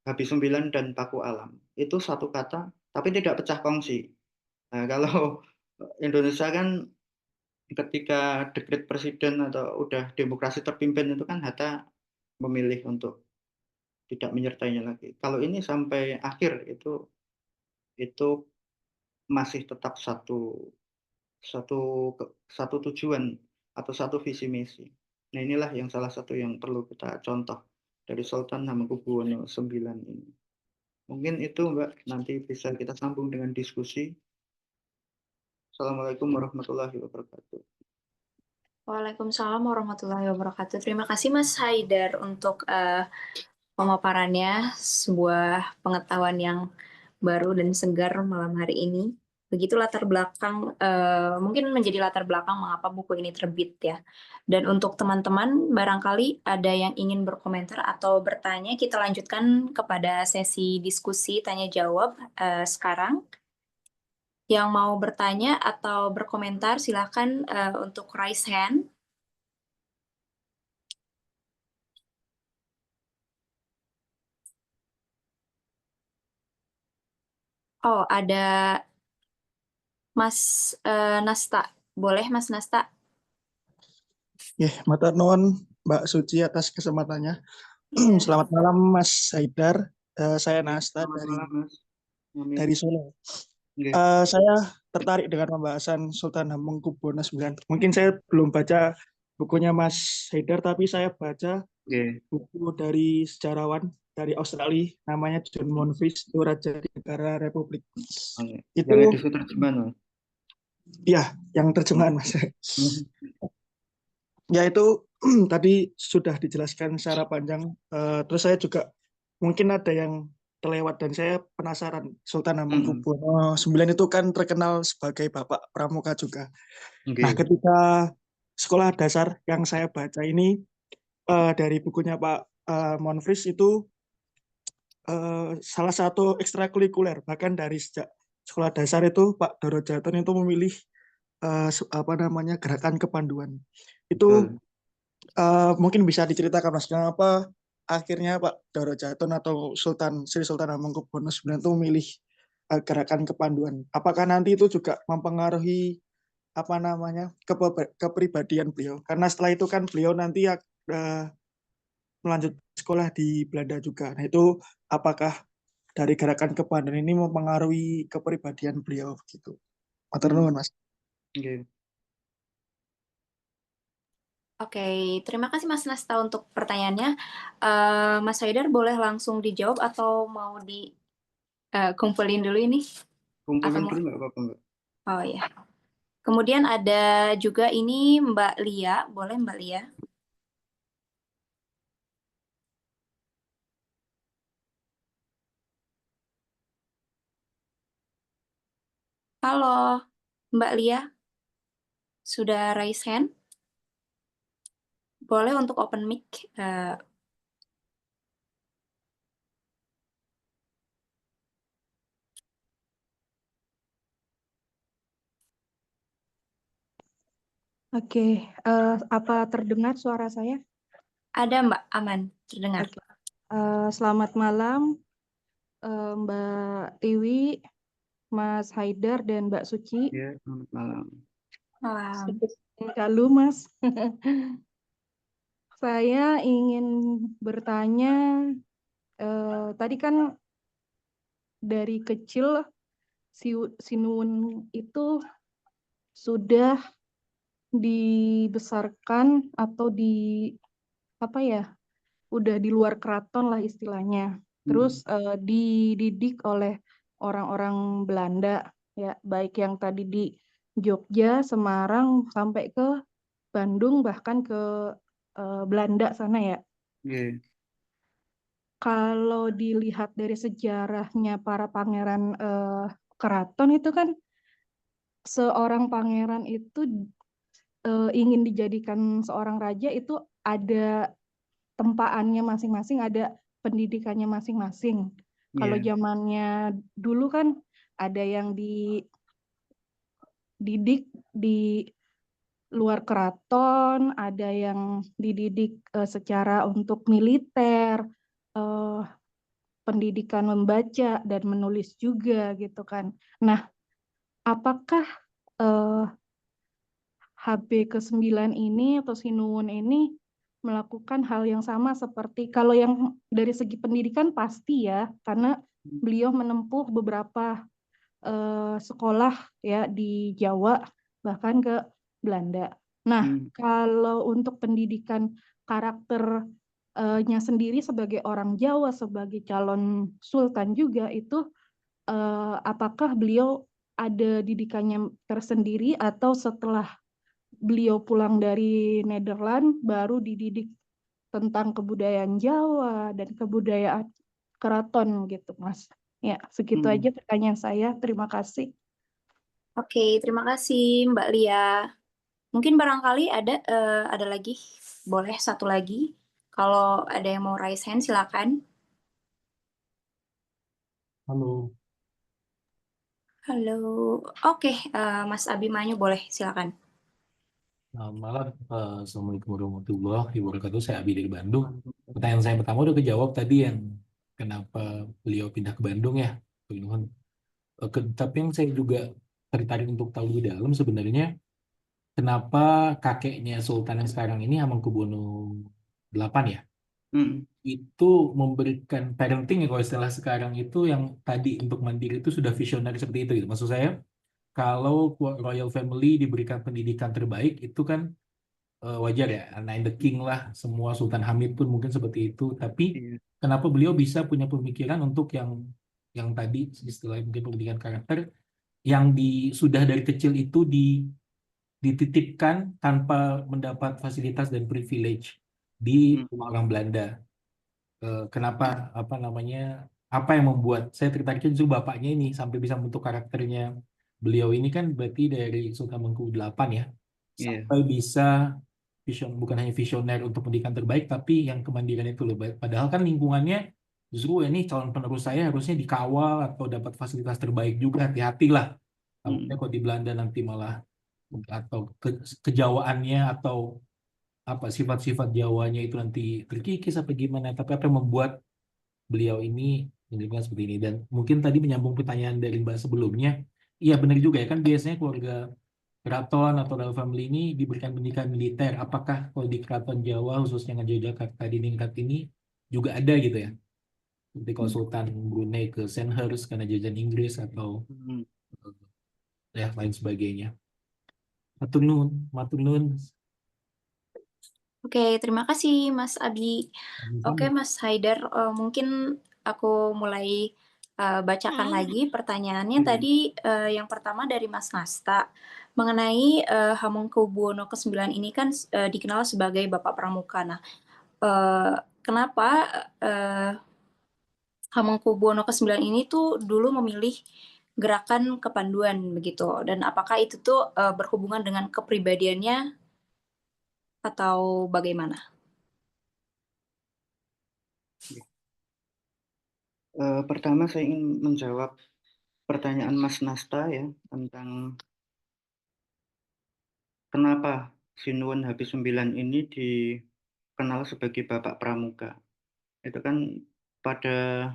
Habis 9 dan Paku Alam. Itu satu kata tapi tidak pecah kongsi. Nah, kalau Indonesia kan ketika dekret presiden atau udah demokrasi terpimpin itu kan Hatta memilih untuk tidak menyertainya lagi. Kalau ini sampai akhir itu masih tetap satu satu tujuan atau satu visi misi. Nah, inilah yang salah satu yang perlu kita contoh dari Sultan Hamengkubuwono IX ini. Mungkin itu Mbak, nanti bisa kita sambung dengan diskusi. Assalamualaikum warahmatullahi wabarakatuh. Waalaikumsalam warahmatullahi wabarakatuh. Terima kasih Mas Haidar untuk pemaparannya, sebuah pengetahuan yang baru dan segar malam hari ini. Begitu latar belakang, mungkin menjadi latar belakang mengapa buku ini terbit ya. Dan untuk teman-teman, barangkali ada yang ingin berkomentar atau bertanya, kita lanjutkan kepada sesi diskusi tanya-jawab sekarang. Yang mau bertanya atau berkomentar, silakan untuk raise hand. Oh, ada Mas Nasta. Boleh Mas Nasta? Matur nuwun Mbak Suci atas kesempatannya. Iya. Selamat malam Mas Haidar. Saya Nasta Selamat malam, Mas. Amin. dari Solo. Nggih. Saya tertarik dengan pembahasan Sultan Hamengkubuwono IX. Mungkin saya belum baca bukunya Mas Haidar, tapi saya baca Nggih. buku dari sejarawan dari Australia, namanya John Monfils, itu Raja di Negara Republik. Oke. Itu Yang edisi terjemahan, Mas. ya, yang terjemahan Mas. Ya itu tadi sudah dijelaskan secara panjang. Terus saya juga mungkin ada yang terlewat dan saya penasaran. Sultan Hamengkubuwono IX itu kan terkenal sebagai Bapak Pramuka juga. Nah, Nggih. ketika sekolah dasar yang saya baca ini dari bukunya Pak Monfils itu salah satu ekstrakurikuler. Bahkan dari sejak sekolah dasar itu Pak Doro Jatun itu memilih gerakan kepanduan. Itu Betul. mungkin bisa diceritakan Mas, kenapa akhirnya Pak Doro Jatun atau Sri Sultan Hamengkubuwono IX itu memilih gerakan kepanduan? Apakah nanti itu juga mempengaruhi kepribadian beliau? Karena setelah itu kan beliau nanti melanjut sekolah di Belanda juga. Nah itu apakah dari gerakan kepanduan ini mempengaruhi kepribadian beliau gitu? Matur nuwun Mas. Nggih. Oke, terima kasih Mas Nasta untuk pertanyaannya. Mas Haidar boleh langsung dijawab atau mau dikumpulin dulu ini? Kumpulin dulu nggak apa-apa, Mbak? Oh ya. Kemudian ada juga ini Mbak Lia, boleh Mbak Lia? Halo, Mbak Lia, sudah raise hand? Boleh untuk open mic. Oke, apa terdengar suara saya? Ada Mbak, aman, terdengar. Oke. Selamat malam Mbak Tiwi, Mas Haidar, dan Mbak Suci. Ya, selamat malam. Malam. Halo Mas. Saya ingin bertanya, tadi kan dari kecil Sinuun itu sudah dibesarkan atau udah di luar keraton lah istilahnya. Terus dididik oleh orang-orang Belanda, ya, baik yang tadi di Jogja, Semarang, sampai ke Bandung, bahkan ke Belanda sana ya. Nggih. Kalau dilihat dari sejarahnya para pangeran keraton itu kan, seorang pangeran itu ingin dijadikan seorang raja itu ada tempaannya masing-masing, ada pendidikannya masing-masing. Kalau Iya. zamannya dulu kan ada yang dididik di luar keraton, ada yang dididik secara untuk militer, pendidikan membaca dan menulis juga gitu kan. Nah, apakah HB ke-9 ini atau Sinuwun ini melakukan hal yang sama seperti kalau yang dari segi pendidikan pasti ya, karena beliau menempuh beberapa sekolah ya di Jawa bahkan ke Belanda. Nah, kalau untuk pendidikan karakternya sendiri sebagai orang Jawa, sebagai calon sultan juga itu apakah beliau ada didikannya tersendiri atau setelah beliau pulang dari Nederland baru dididik tentang kebudayaan Jawa dan kebudayaan keraton gitu, Mas. Ya, segitu aja pertanyaan saya. Terima kasih. Oke, terima kasih Mbak Lia. Mungkin barangkali ada lagi, boleh satu lagi. Kalau ada yang mau raise hand, silakan. Halo. Halo, oke, Mas Abimanyu boleh, silakan. Selamat malam. Assalamualaikum warahmatullahi wabarakatuh. Saya Abi dari Bandung. Pertanyaan saya pertama udah kejawab tadi yang kenapa beliau pindah ke Bandung ya. Tapi yang saya juga tertarik untuk tahu lebih dalam sebenarnya kenapa kakeknya Sultan yang sekarang ini Hamengkubuwono VIII ya itu memberikan parenting ya kalau istilah sekarang itu yang tadi untuk mandiri itu sudah visioner seperti itu gitu. Maksud saya kalau royal family diberikan pendidikan terbaik itu kan wajar ya, Nine the King lah, semua Sultan Hamid pun mungkin seperti itu. Tapi kenapa beliau bisa punya pemikiran untuk yang tadi istilahnya mungkin pendidikan karakter yang sudah dari kecil itu dititipkan tanpa mendapat fasilitas dan privilege di orang Belanda. Kenapa apa namanya apa yang membuat saya tertarik justru bapaknya ini sampai bisa membentuk karakternya beliau ini kan berarti dari Sultan Hamengkubuwono VIII ya sampai bisa bukan hanya visioner untuk pendidikan terbaik tapi yang kemandirian itu loh. Padahal kan lingkungannya justru ini calon penerus saya harusnya dikawal atau dapat fasilitas terbaik juga, hati-hatilah takutnya kalau di Belanda nanti malah atau kejawaannya atau apa sifat-sifat Jawanya itu nanti terkikis apa gimana, tapi apa yang membuat beliau ini menjadikan seperti ini. Dan mungkin tadi menyambung pertanyaan dari Mbak sebelumnya, iya benar juga ya kan biasanya keluarga keraton atau royal family ini diberikan pendidikan militer. Apakah kalau di keraton Jawa khususnya Yogyakarta di tingkat ini juga ada gitu ya? Seperti kalau Sultan Brunei ke Sandhurst karena jajahan Inggris atau ya lain sebagainya. Matur nuwun, matur nuwun. Oke, terima kasih Mas Abi. Oke, Mas Haidar, mungkin aku mulai bacakan lagi pertanyaannya. Tadi yang pertama dari Mas Nasta mengenai Hamengkubuwono ke-9 ini kan dikenal sebagai Bapak Pramuka. Nah, kenapa Hamengkubuwono ke-9 ini tuh dulu memilih gerakan kepanduan begitu, dan apakah itu tuh berhubungan dengan kepribadiannya atau bagaimana? Pertama saya ingin menjawab pertanyaan Mas Nasta ya tentang kenapa Sinuwun Habis-9 ini dikenal sebagai Bapak Pramuka. Itu kan pada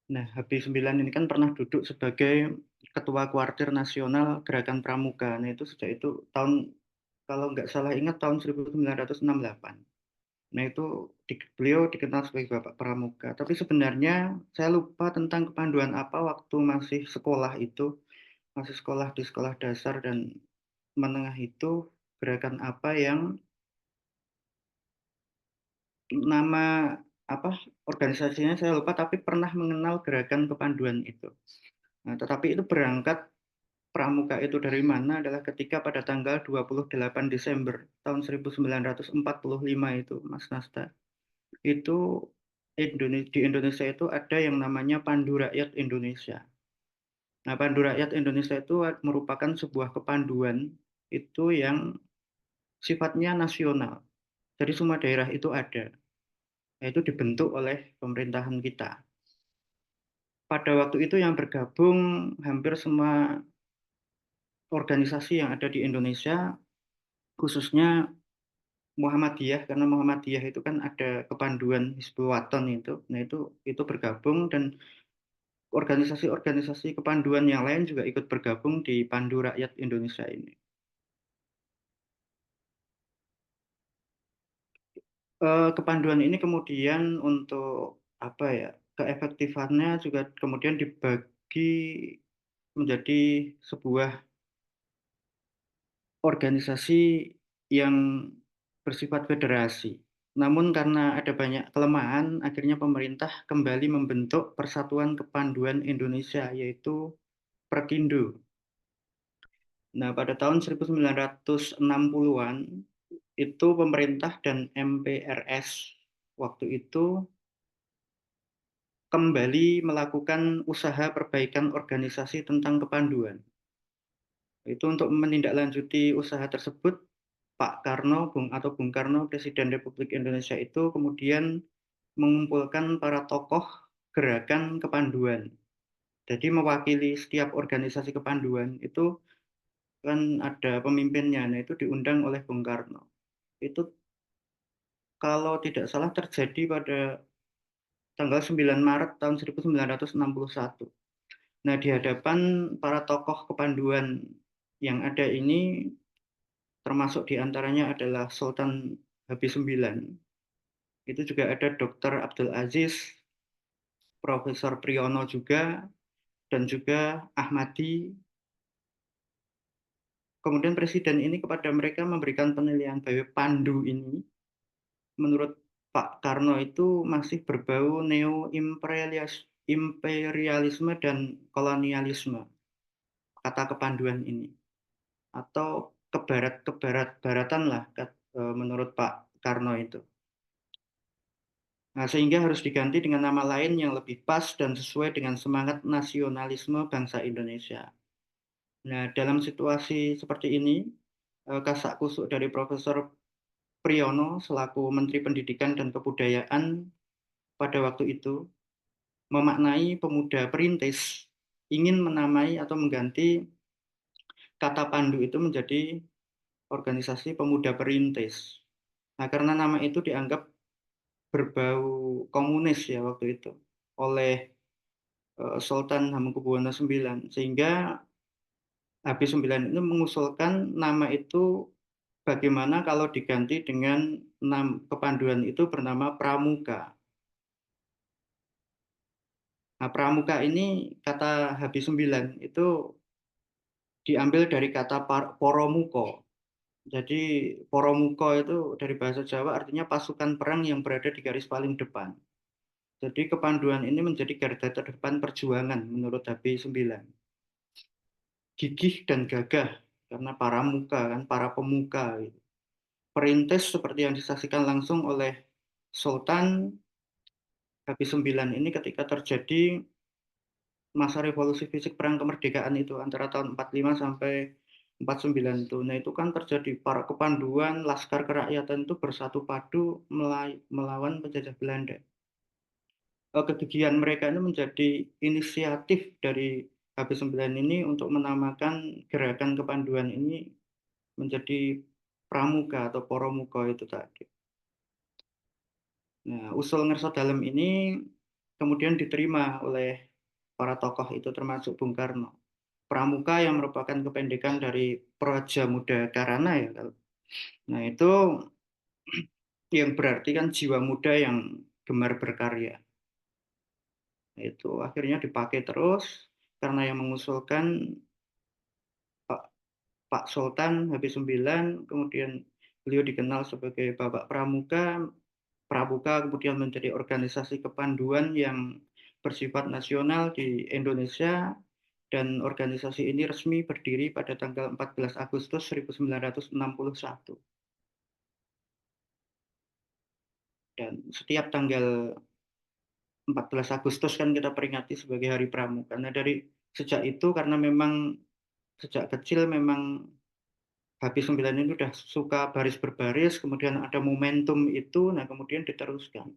Habis-9 ini kan pernah duduk sebagai Ketua Kuartir Nasional Gerakan Pramuka. Nah itu sejak itu tahun, kalau nggak salah ingat tahun 1968. Nah itu beliau dikenal sebagai Bapak Pramuka. Tapi sebenarnya saya lupa tentang kepanduan apa waktu masih sekolah itu. Masih sekolah di sekolah dasar dan menengah itu, gerakan apa yang nama apa organisasinya saya lupa, tapi pernah mengenal gerakan kepanduan itu. Nah, tetapi itu berangkat Pramuka itu dari mana adalah ketika pada tanggal 28 Desember tahun 1945 itu, Mas Nasta, itu di Indonesia itu ada yang namanya Pandu Rakyat Indonesia. Nah, Pandu Rakyat Indonesia itu merupakan sebuah kepanduan itu yang sifatnya nasional. Jadi semua daerah itu ada. Itu dibentuk oleh pemerintahan kita. Pada waktu itu yang bergabung hampir semua organisasi yang ada di Indonesia, khususnya Muhammadiyah, karena Muhammadiyah itu kan ada kepanduan Hizbul Wathan itu. Nah, itu bergabung, dan organisasi-organisasi kepanduan yang lain juga ikut bergabung di Pandu Rakyat Indonesia ini. Kepanduan ini kemudian untuk apa ya, keefektifannya juga kemudian dibagi menjadi sebuah organisasi yang bersifat federasi. Namun karena ada banyak kelemahan, akhirnya pemerintah kembali membentuk Persatuan Kepanduan Indonesia, yaitu Perkindo. Nah, pada tahun 1960-an, itu pemerintah dan MPRS waktu itu kembali melakukan usaha perbaikan organisasi tentang kepanduan. Itu untuk menindaklanjuti usaha tersebut, Pak Karno, Bung Karno, Presiden Republik Indonesia itu kemudian mengumpulkan para tokoh gerakan kepanduan. Jadi mewakili setiap organisasi kepanduan itu kan ada pemimpinnya, nah itu diundang oleh Bung Karno. Itu kalau tidak salah terjadi pada tanggal 9 Maret tahun 1961. Nah, di hadapan para tokoh kepanduan yang ada ini, termasuk diantaranya adalah Sultan Habis IX. Itu juga ada Dr. Abdul Aziz, Profesor Priyono juga, dan juga Ahmadi. Kemudian Presiden ini kepada mereka memberikan penilaian bahwa Pandu ini, menurut Pak Karno itu masih berbau neo-imperialisme dan kolonialisme, kata kepanduan ini. Atau kebarat-baratan lah, menurut Pak Karno itu. Nah, sehingga harus diganti dengan nama lain yang lebih pas dan sesuai dengan semangat nasionalisme bangsa Indonesia. Nah, dalam situasi seperti ini, kasak kusuk dari Profesor Priyono selaku Menteri Pendidikan dan Kebudayaan pada waktu itu memaknai pemuda perintis ingin menamai atau mengganti kata Pandu itu menjadi organisasi pemuda perintis. Nah, karena nama itu dianggap berbau komunis ya waktu itu oleh Sultan Hamengkubuwono IX, sehingga Habis IX itu mengusulkan nama itu bagaimana kalau diganti dengan kepanduan itu bernama Pramuka. Nah, Pramuka ini kata Habis IX itu diambil dari kata Poromuko. Jadi Poromuko itu dari bahasa Jawa artinya pasukan perang yang berada di garis paling depan. Jadi kepanduan ini menjadi garda terdepan perjuangan menurut Habis IX. Gigih dan gagah karena para muka kan, para pemuka gitu. Perintis seperti yang disaksikan langsung oleh Sultan Habis IX ini ketika terjadi masa revolusi fisik perang kemerdekaan itu antara tahun 45 sampai 49 itu. Nah, itu kan terjadi para kepanduan laskar kerakyatan itu bersatu padu melawan penjajah Belanda. Kegigihan mereka ini menjadi inisiatif dari Habis IX ini untuk menamakan gerakan kepanduan ini menjadi Pramuka atau Poromuka itu tadi. Nah, usul Ngerso Dalem ini kemudian diterima oleh para tokoh itu termasuk Bung Karno. Pramuka yang merupakan kependekan dari Praja Muda Karana ya. Nah, itu yang berarti kan jiwa muda yang gemar berkarya. Nah, itu akhirnya dipakai terus karena yang mengusulkan Pak Sultan Habis IX, kemudian beliau dikenal sebagai Bapak Pramuka. Pramuka kemudian menjadi organisasi kepanduan yang bersifat nasional di Indonesia, dan organisasi ini resmi berdiri pada tanggal 14 Agustus 1961. Dan setiap tanggal 14 Agustus kan kita peringati sebagai Hari Pramuka. Nah, dari sejak itu karena memang sejak kecil memang Habis IX ini udah suka baris berbaris, kemudian ada momentum itu, nah kemudian diteruskan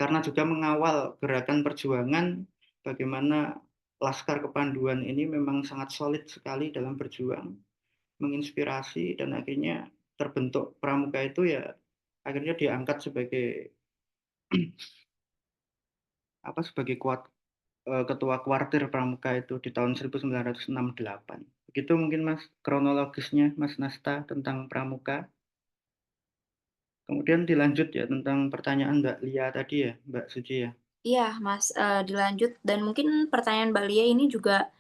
karena juga mengawal gerakan perjuangan bagaimana Laskar Kepanduan ini memang sangat solid sekali dalam berjuang, menginspirasi, dan akhirnya terbentuk Pramuka itu ya akhirnya diangkat sebagai sebagai ketua kuartir Pramuka itu di tahun 1968. Begitu mungkin Mas kronologisnya Mas Nasta tentang Pramuka. Kemudian dilanjut ya tentang pertanyaan Mbak Lia tadi ya, Mbak Suci ya. Iya, Mas, dilanjut. Dan mungkin pertanyaan Mbak Lia ini juga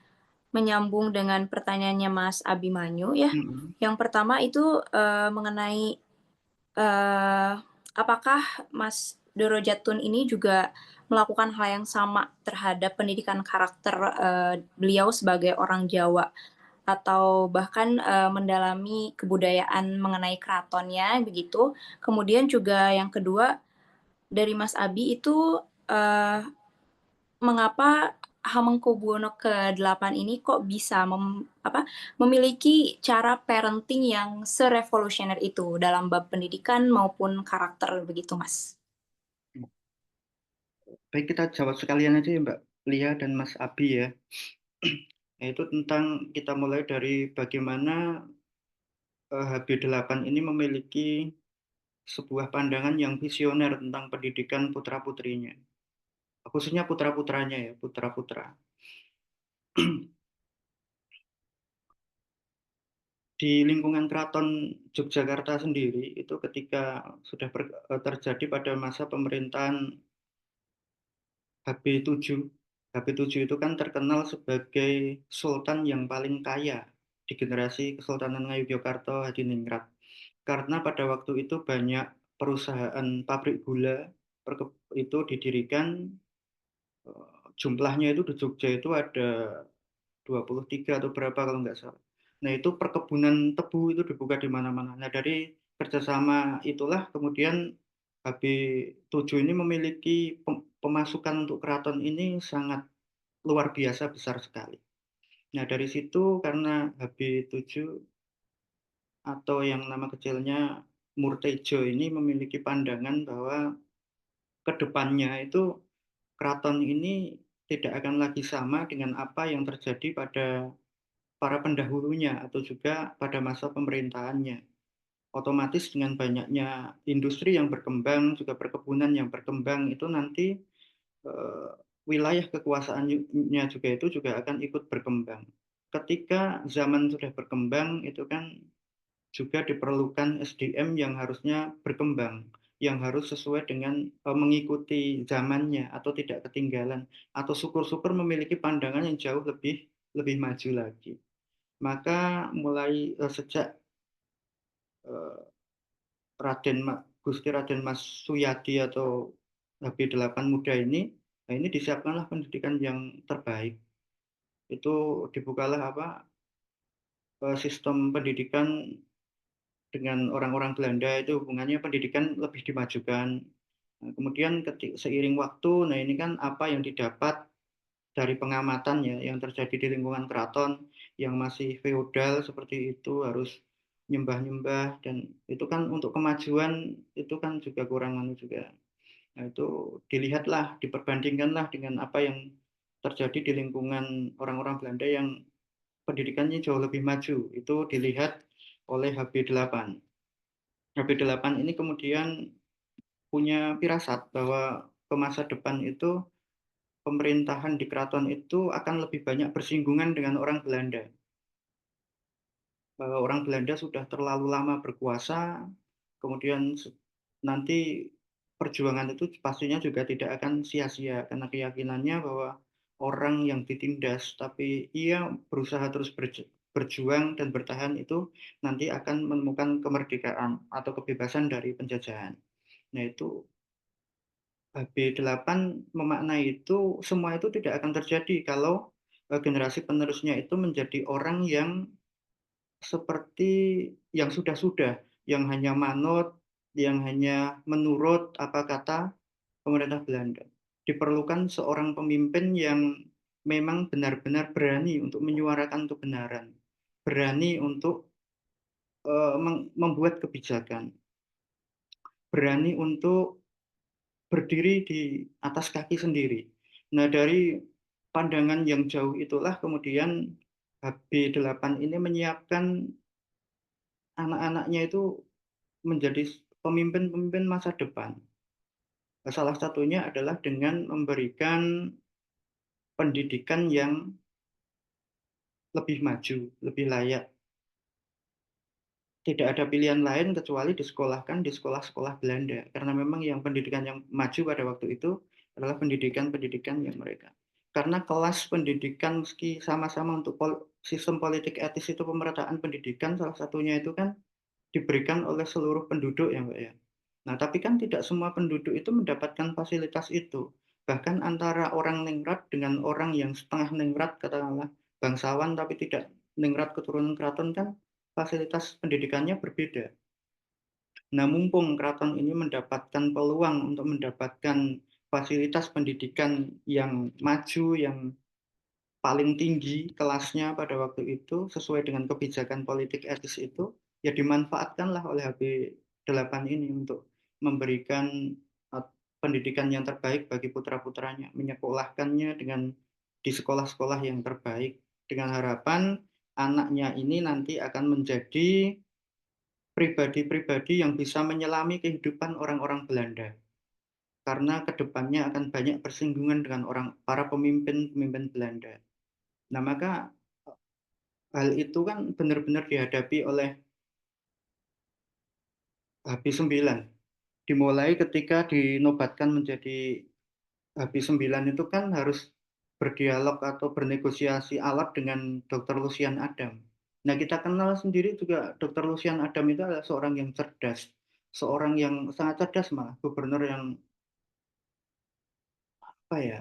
menyambung dengan pertanyaannya Mas Abimanyu ya. Yang pertama itu mengenai apakah Mas Doro Jatun ini juga melakukan hal yang sama terhadap pendidikan karakter beliau sebagai orang Jawa, atau bahkan mendalami kebudayaan mengenai keratonnya begitu. Kemudian juga yang kedua dari Mas Abi itu mengapa Hamengkubuwono ke-8 ini kok bisa memiliki cara parenting yang serevolusioner itu dalam bab pendidikan maupun karakter begitu, Mas? Baik, kita jawab sekalian aja ya Mbak Lia dan Mas Abi ya. Yaitu tentang kita mulai dari bagaimana HB8 ini memiliki sebuah pandangan yang visioner tentang pendidikan putra-putrinya. Khususnya putra-putranya ya, putra-putra. Di lingkungan Keraton Yogyakarta sendiri itu ketika sudah terjadi pada masa pemerintahan HB7. HB7 itu kan terkenal sebagai sultan yang paling kaya di generasi Kesultanan Ngayogyakarta Hadiningrat. Karena pada waktu itu banyak perusahaan pabrik gula itu didirikan, jumlahnya itu di Jogja itu ada 23 atau berapa kalau nggak salah. Nah itu perkebunan tebu itu dibuka di mana-mana. Nah dari kerjasama itulah kemudian HB7 ini memiliki pemasukan untuk keraton ini sangat luar biasa besar sekali. Nah dari situ karena HB7 atau yang nama kecilnya Murtejo ini memiliki pandangan bahwa kedepannya itu keraton ini tidak akan lagi sama dengan apa yang terjadi pada para pendahulunya atau juga pada masa pemerintahannya. Otomatis dengan banyaknya industri yang berkembang, juga perkebunan yang berkembang, itu nanti wilayah kekuasaannya juga itu juga akan ikut berkembang. Ketika zaman sudah berkembang, itu kan juga diperlukan SDM yang harusnya berkembang, yang harus sesuai dengan mengikuti zamannya atau tidak ketinggalan, atau syukur-syukur memiliki pandangan yang jauh lebih maju lagi. Maka mulai sejak Gusti Raden Mas Suyadi atau HB8 muda ini, nah ini disiapkanlah pendidikan yang terbaik. Itu dibukalah sistem pendidikan dengan orang-orang Belanda, itu hubungannya pendidikan lebih dimajukan. Nah, kemudian seiring waktu, nah ini kan apa yang didapat dari pengamatannya yang terjadi di lingkungan keraton yang masih feodal seperti itu, harus nyembah-nyembah, dan itu kan untuk kemajuan itu kan juga kurangan juga. Nah itu dilihatlah, diperbandingkanlah dengan apa yang terjadi di lingkungan orang-orang Belanda yang pendidikannya jauh lebih maju. Itu dilihat oleh HB8. HB8 ini kemudian punya firasat bahwa ke masa depan itu pemerintahan di keraton itu akan lebih banyak bersinggungan dengan orang Belanda. Orang Belanda sudah terlalu lama berkuasa, kemudian nanti perjuangan itu pastinya juga tidak akan sia-sia karena keyakinannya bahwa orang yang ditindas tapi ia berusaha terus berjuang dan bertahan itu nanti akan menemukan kemerdekaan atau kebebasan dari penjajahan. Nah itu HB8 memaknai itu semua itu tidak akan terjadi kalau generasi penerusnya itu menjadi orang yang seperti yang sudah-sudah, yang hanya manut, yang hanya menurut apa kata pemerintah Belanda. Diperlukan seorang pemimpin yang memang benar-benar berani untuk menyuarakan kebenaran, berani untuk membuat kebijakan, berani untuk berdiri di atas kaki sendiri. Nah, dari pandangan yang jauh itulah kemudian HB8 ini menyiapkan anak-anaknya itu menjadi pemimpin-pemimpin masa depan. Salah satunya adalah dengan memberikan pendidikan yang lebih maju, lebih layak. Tidak ada pilihan lain kecuali disekolahkan di sekolah-sekolah Belanda. Karena memang yang pendidikan yang maju pada waktu itu adalah pendidikan-pendidikan yang mereka. Karena kelas pendidikan meski sama-sama untuk sistem politik etis itu pemerataan pendidikan, salah satunya itu kan diberikan oleh seluruh penduduk ya Mbak ya. Nah tapi kan tidak semua penduduk itu mendapatkan fasilitas itu. Bahkan antara orang ningrat dengan orang yang setengah ningrat, katakanlah bangsawan tapi tidak ningrat keturunan keraton kan fasilitas pendidikannya berbeda. Nah, mumpung keraton ini mendapatkan peluang untuk mendapatkan fasilitas pendidikan yang maju, yang paling tinggi kelasnya pada waktu itu, sesuai dengan kebijakan politik etis itu, ya dimanfaatkanlah oleh HB8 ini untuk memberikan pendidikan yang terbaik bagi putra-putranya, menyekolahkannya di sekolah-sekolah yang terbaik, dengan harapan anaknya ini nanti akan menjadi pribadi-pribadi yang bisa menyelami kehidupan orang-orang Belanda. Karena kedepannya akan banyak bersinggungan dengan para pemimpin-pemimpin Belanda. Nah, maka hal itu kan benar-benar dihadapi oleh HB9. Dimulai ketika dinobatkan menjadi HB9 itu kan harus berdialog atau bernegosiasi alat dengan Dr. Lucian Adam. Nah, kita kenal sendiri juga Dr. Lucian Adam itu adalah seorang yang cerdas, seorang yang sangat cerdas malah, gubernur yang apa ya,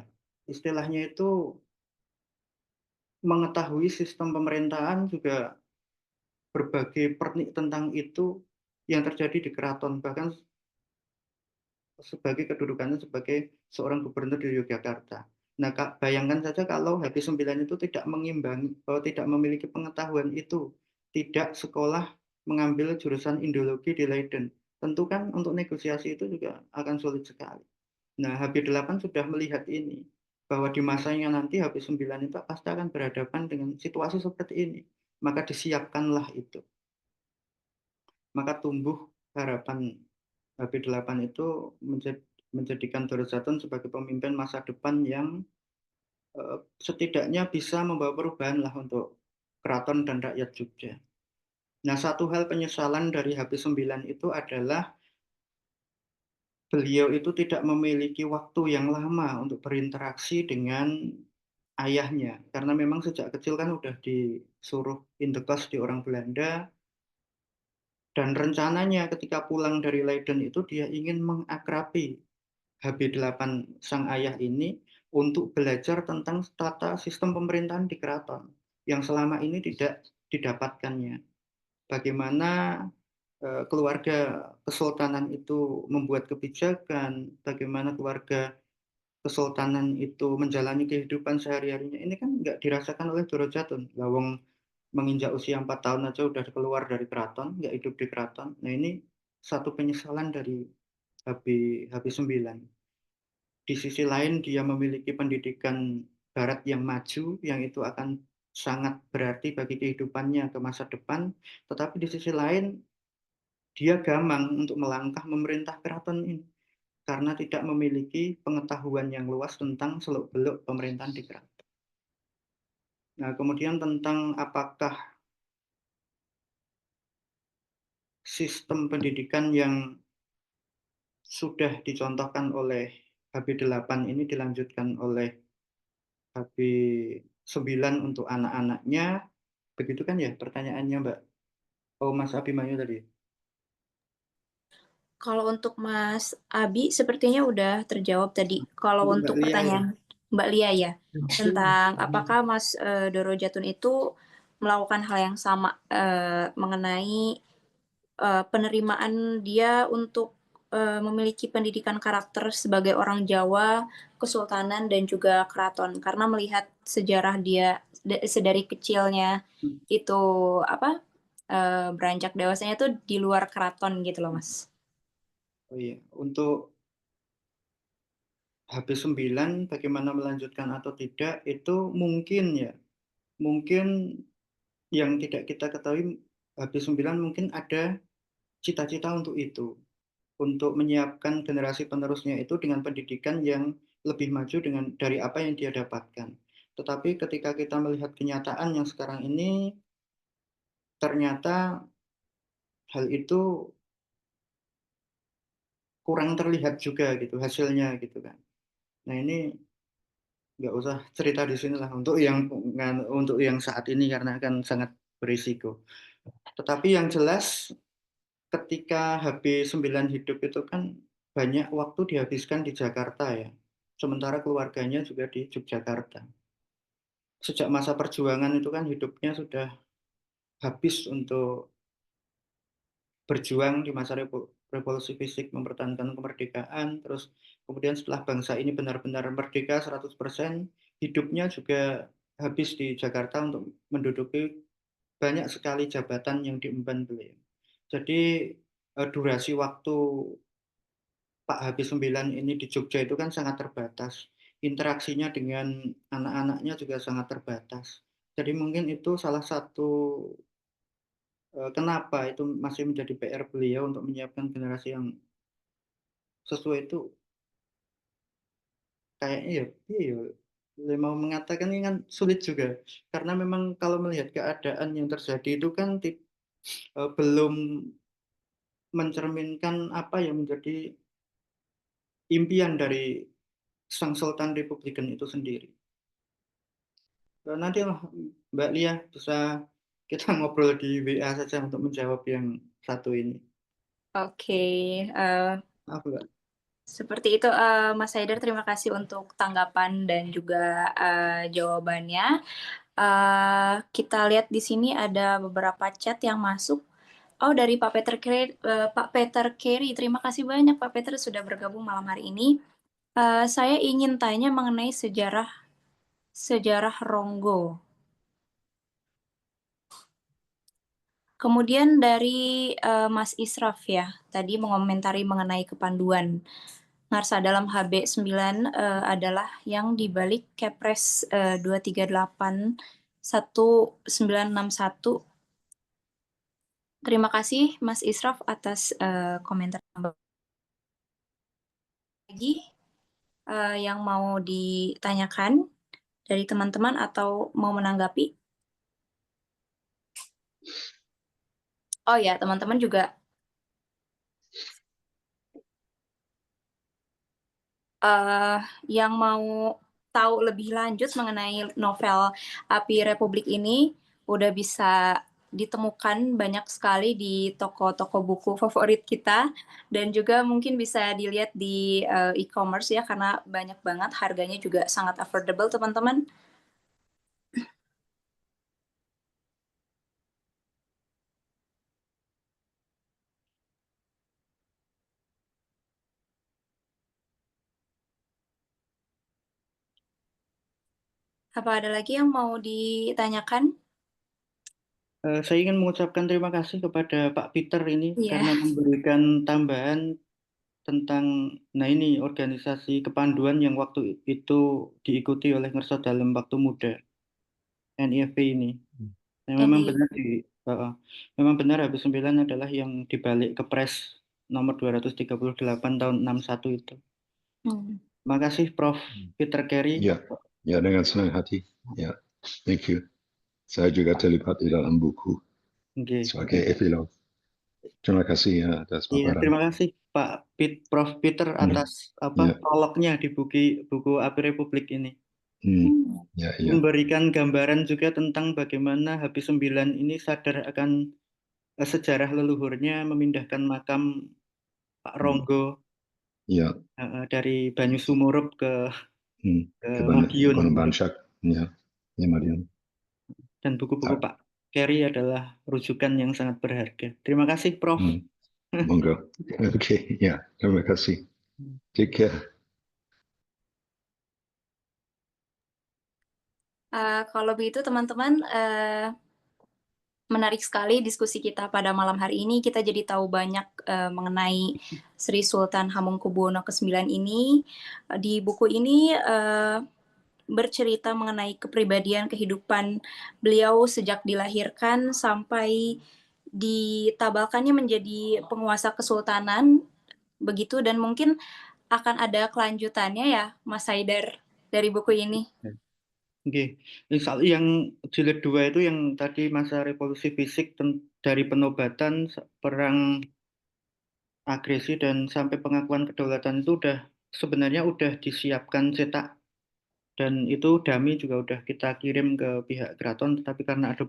istilahnya itu mengetahui sistem pemerintahan, juga berbagai pernik tentang itu yang terjadi di keraton, bahkan sebagai kedudukannya sebagai seorang gubernur di Yogyakarta. Nah, bayangkan saja kalau HB9 itu tidak mengimbangi, tidak memiliki pengetahuan itu, tidak sekolah mengambil jurusan Indologi di Leiden. Tentu kan untuk negosiasi itu juga akan sulit sekali. Nah, HB8 sudah melihat ini, bahwa di masanya nanti HB9 itu pasti akan berhadapan dengan situasi seperti ini. Maka disiapkanlah itu. Maka tumbuh harapan HB8 itu menjadikan Dorojatun sebagai pemimpin masa depan yang setidaknya bisa membawa perubahan lah untuk keraton dan rakyat Jogja. Nah, satu hal penyesalan dari HB9 itu adalah beliau itu tidak memiliki waktu yang lama untuk berinteraksi dengan ayahnya. Karena memang sejak kecil kan udah disuruh indekos di orang Belanda. Dan rencananya ketika pulang dari Leiden itu dia ingin mengakrabi HB8 sang ayah ini untuk belajar tentang tata sistem pemerintahan di keraton yang selama ini tidak didapatkannya. Bagaimana keluarga kesultanan itu membuat kebijakan, bagaimana keluarga kesultanan itu menjalani kehidupan sehari-harinya. Ini kan nggak dirasakan oleh Dorojatun. Lawang menginjak usia 4 tahun aja udah keluar dari keraton, nggak hidup di keraton. Nah, ini satu penyesalan dari HB9. Di sisi lain dia memiliki pendidikan barat yang maju, yang itu akan sangat berarti bagi kehidupannya ke masa depan, tetapi di sisi lain dia gamang untuk melangkah memerintah keraton ini karena tidak memiliki pengetahuan yang luas tentang seluk-beluk pemerintahan di keraton. Nah, kemudian tentang apakah sistem pendidikan yang sudah dicontohkan oleh HB8 ini dilanjutkan oleh HB9 untuk anak-anaknya, begitu kan ya pertanyaannya Mbak? Oh, Mas Abimanyu tadi. Kalau untuk Mas Abi sepertinya udah terjawab tadi. Kalau Mbak untuk Lia ya. pertanyaan Mbak Lia ya, tentang apakah Mas Dorojatun itu melakukan hal yang sama mengenai penerimaan dia untuk memiliki pendidikan karakter sebagai orang Jawa, Kesultanan dan juga keraton. Karena melihat sejarah dia sedari kecilnya itu beranjak dewasanya itu di luar keraton gitu loh Mas. Oh iya, untuk HB9 bagaimana melanjutkan atau tidak itu mungkin ya, mungkin yang tidak kita ketahui HB9 mungkin ada cita-cita untuk itu, untuk menyiapkan generasi penerusnya itu dengan pendidikan yang lebih maju dari apa yang dia dapatkan. Tetapi ketika kita melihat kenyataan yang sekarang ini, ternyata hal itu kurang terlihat juga gitu hasilnya gitu kan. Nah ini nggak usah cerita di sini lah untuk yang saat ini karena akan sangat berisiko. Tetapi yang jelas ketika HB9 hidup itu kan banyak waktu dihabiskan di Jakarta ya. Sementara keluarganya juga di Yogyakarta. Sejak masa perjuangan itu kan hidupnya sudah habis untuk berjuang di masa revolusi fisik mempertahankan kemerdekaan, terus kemudian setelah bangsa ini benar-benar merdeka 100%, hidupnya juga habis di Jakarta untuk menduduki banyak sekali jabatan yang diemban beliau. Jadi durasi waktu Pak HB9 ini di Jogja itu kan sangat terbatas. Interaksinya dengan anak-anaknya juga sangat terbatas. Jadi mungkin itu salah satu kenapa itu masih menjadi PR beliau untuk menyiapkan generasi yang sesuai itu kayaknya ya, iya, mau mengatakan ini kan sulit juga karena memang kalau melihat keadaan yang terjadi itu kan belum mencerminkan apa yang menjadi impian dari sang Sultan Republikan itu sendiri. Nanti lah Mbak Lia bisa kita ngobrol di WA saja untuk menjawab yang satu ini. Oke, Apa Mbak? seperti itu Mas Haidar, terima kasih untuk tanggapan dan juga jawabannya. Kita lihat di sini ada beberapa chat yang masuk. Oh, dari Pak Peter Carey, Pak Peter Carey, terima kasih banyak Pak Peter sudah bergabung malam hari ini. Saya ingin tanya mengenai sejarah Ronggo. Kemudian dari Mas Israf ya, tadi mengomentari mengenai kepanduan. Ngarsa dalam HB9 adalah yang dibalik Kepres 238 1961. Terima kasih Mas Israf atas komentar lagi yang mau ditanyakan dari teman-teman atau mau menanggapi. Oh ya, teman-teman juga yang mau tahu lebih lanjut mengenai novel Api Republik ini udah bisa ditemukan banyak sekali di toko-toko buku favorit kita dan juga mungkin bisa dilihat di e-commerce ya karena banyak banget, harganya juga sangat affordable teman-teman. Apa ada lagi yang mau ditanyakan? Saya ingin mengucapkan terima kasih kepada Pak Peter ini Iya. karena memberikan tambahan tentang ini organisasi kepanduan yang waktu itu diikuti oleh Ngerso dalam waktu muda, NIFP ini. Memang benar memang benar HB9 adalah yang dibalik Kepres nomor 238 tahun 61 itu. Terima kasih Prof. Peter Carey. Ya, dengan senang hati. Ya, thank you. Saya juga terlibat di dalam buku sebagai epilog. Terima kasih ya atas paparan. Terima kasih Pak Prof. Peter atas prolognya di buku Api Republik ini. Memberikan gambaran juga tentang bagaimana HB9 ini sadar akan sejarah leluhurnya memindahkan makam Pak Ronggo dari Banyusumurup ke Madiun. Madiun. Dan buku-buku Pak Carey adalah rujukan yang sangat berharga. Terima kasih Prof. Monggo. Oke, ya, terima kasih. Take care. Kalau begitu teman-teman, menarik sekali diskusi kita pada malam hari ini. Kita jadi tahu banyak mengenai Sri Sultan Hamengkubuwono ke-9 ini. Di buku ini bercerita mengenai kepribadian kehidupan beliau sejak dilahirkan sampai ditabalkannya menjadi penguasa kesultanan begitu, dan mungkin akan ada kelanjutannya ya Mas Haidar dari buku ini. Oke, yang jilid 2 itu yang tadi masa revolusi fisik dari penobatan, perang agresi dan sampai pengakuan kedaulatan itu sebenarnya udah disiapkan cetak, dan itu dummy juga udah kita kirim ke pihak keraton, tetapi karena ada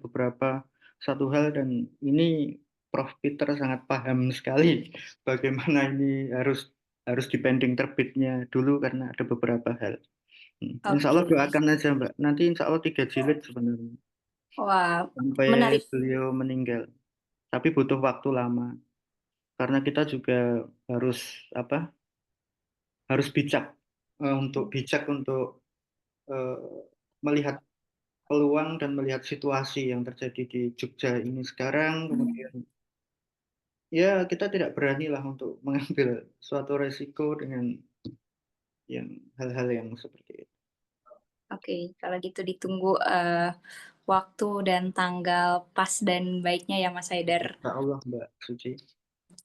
satu hal, dan ini Prof. Peter sangat paham sekali bagaimana ini harus dipending terbitnya dulu karena ada beberapa hal. Insya Allah doakan aja Mbak. Nanti insya Allah 3 jilid sebenarnya. Wah, Sampai menarik. beliau meninggal. Tapi butuh waktu lama. Karena kita juga harus bijak untuk melihat peluang dan melihat situasi yang terjadi di Jogja ini sekarang. Kemudian ya kita tidak berani lah untuk mengambil suatu resiko dengan hal-hal yang seperti itu. Oke, kalau gitu ditunggu waktu dan tanggal pas dan baiknya ya Mas Haidar. Insya Allah Mbak Suci.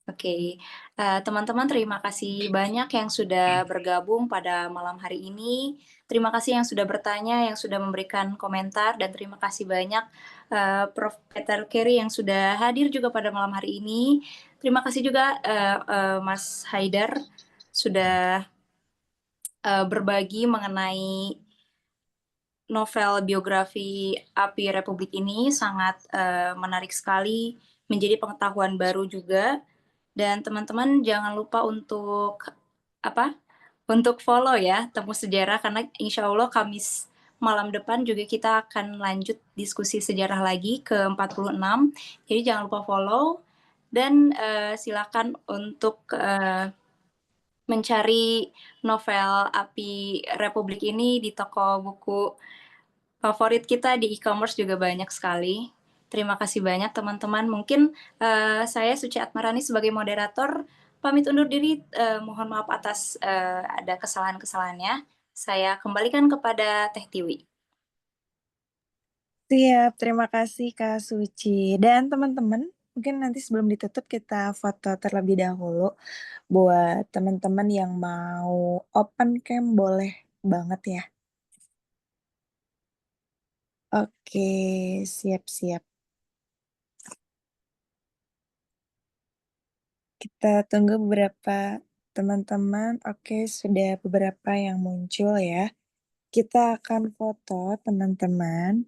Oke, teman-teman terima kasih banyak yang sudah bergabung pada malam hari ini. Terima kasih yang sudah bertanya, yang sudah memberikan komentar, dan terima kasih banyak Prof. Peter Carey yang sudah hadir juga pada malam hari ini. Terima kasih juga Mas Haidar sudah berbagi mengenai novel biografi Api Republik ini. Sangat menarik sekali, menjadi pengetahuan baru juga. Dan teman-teman jangan lupa untuk follow ya Temu Sejarah, karena insya Allah Kamis malam depan juga kita akan lanjut diskusi sejarah lagi ke-46. Jadi jangan lupa follow, dan silakan untuk mencari novel Api Republik ini di toko buku favorit kita, di e-commerce juga banyak sekali. Terima kasih banyak teman-teman. Mungkin saya Suci Atmarani sebagai moderator pamit undur diri. Mohon maaf atas ada kesalahan-kesalahannya. Saya kembalikan kepada Teh Tiwi. Siap, terima kasih Kak Suci. Dan teman-teman, mungkin nanti sebelum ditutup kita foto terlebih dahulu. Buat teman-teman yang mau open cam boleh banget ya. Oke, siap-siap. Kita tunggu beberapa teman-teman. Oke, sudah beberapa yang muncul ya. Kita akan foto teman-teman.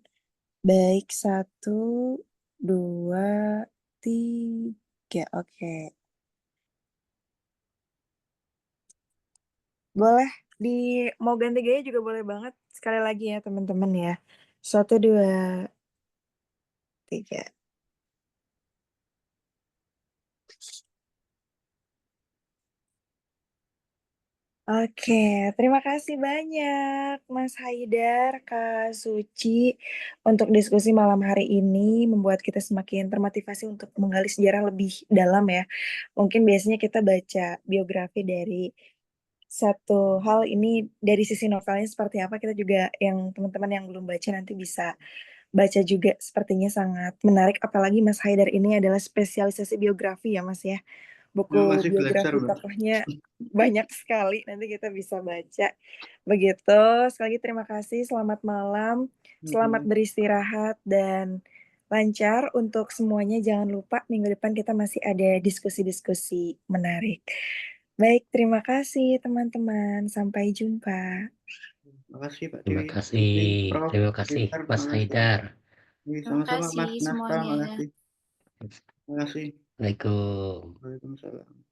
Baik, 1, 2, 3. Oke. Boleh mau ganti gaya juga boleh banget. Sekali lagi ya teman-teman ya. 1, 2, 3. Oke, terima kasih banyak Mas Haidar, Kak Suci untuk diskusi malam hari ini, membuat kita semakin termotivasi untuk menggali sejarah lebih dalam ya. Mungkin biasanya kita baca biografi dari satu hal, ini dari sisi novelnya seperti apa, kita juga yang teman-teman yang belum baca nanti bisa baca juga, sepertinya sangat menarik. Apalagi Mas Haidar ini adalah spesialisasi biografi ya Mas ya. Buku Masih belajar, biografi Mbak. tokohnya banyak sekali, nanti kita bisa baca. Begitu, sekali lagi terima kasih, selamat malam, selamat beristirahat, dan lancar untuk semuanya. Jangan lupa minggu depan kita masih ada diskusi-diskusi menarik. Baik, terima kasih teman-teman, sampai jumpa. Terima kasih Pak Terima Dewi. kasih, Prof. terima kasih Peter, Mas Haidar. Terima Sama-sama Mas kasih Nasta, semuanya. Terima kasih. Assalamualaikum. Waalaikumsalam.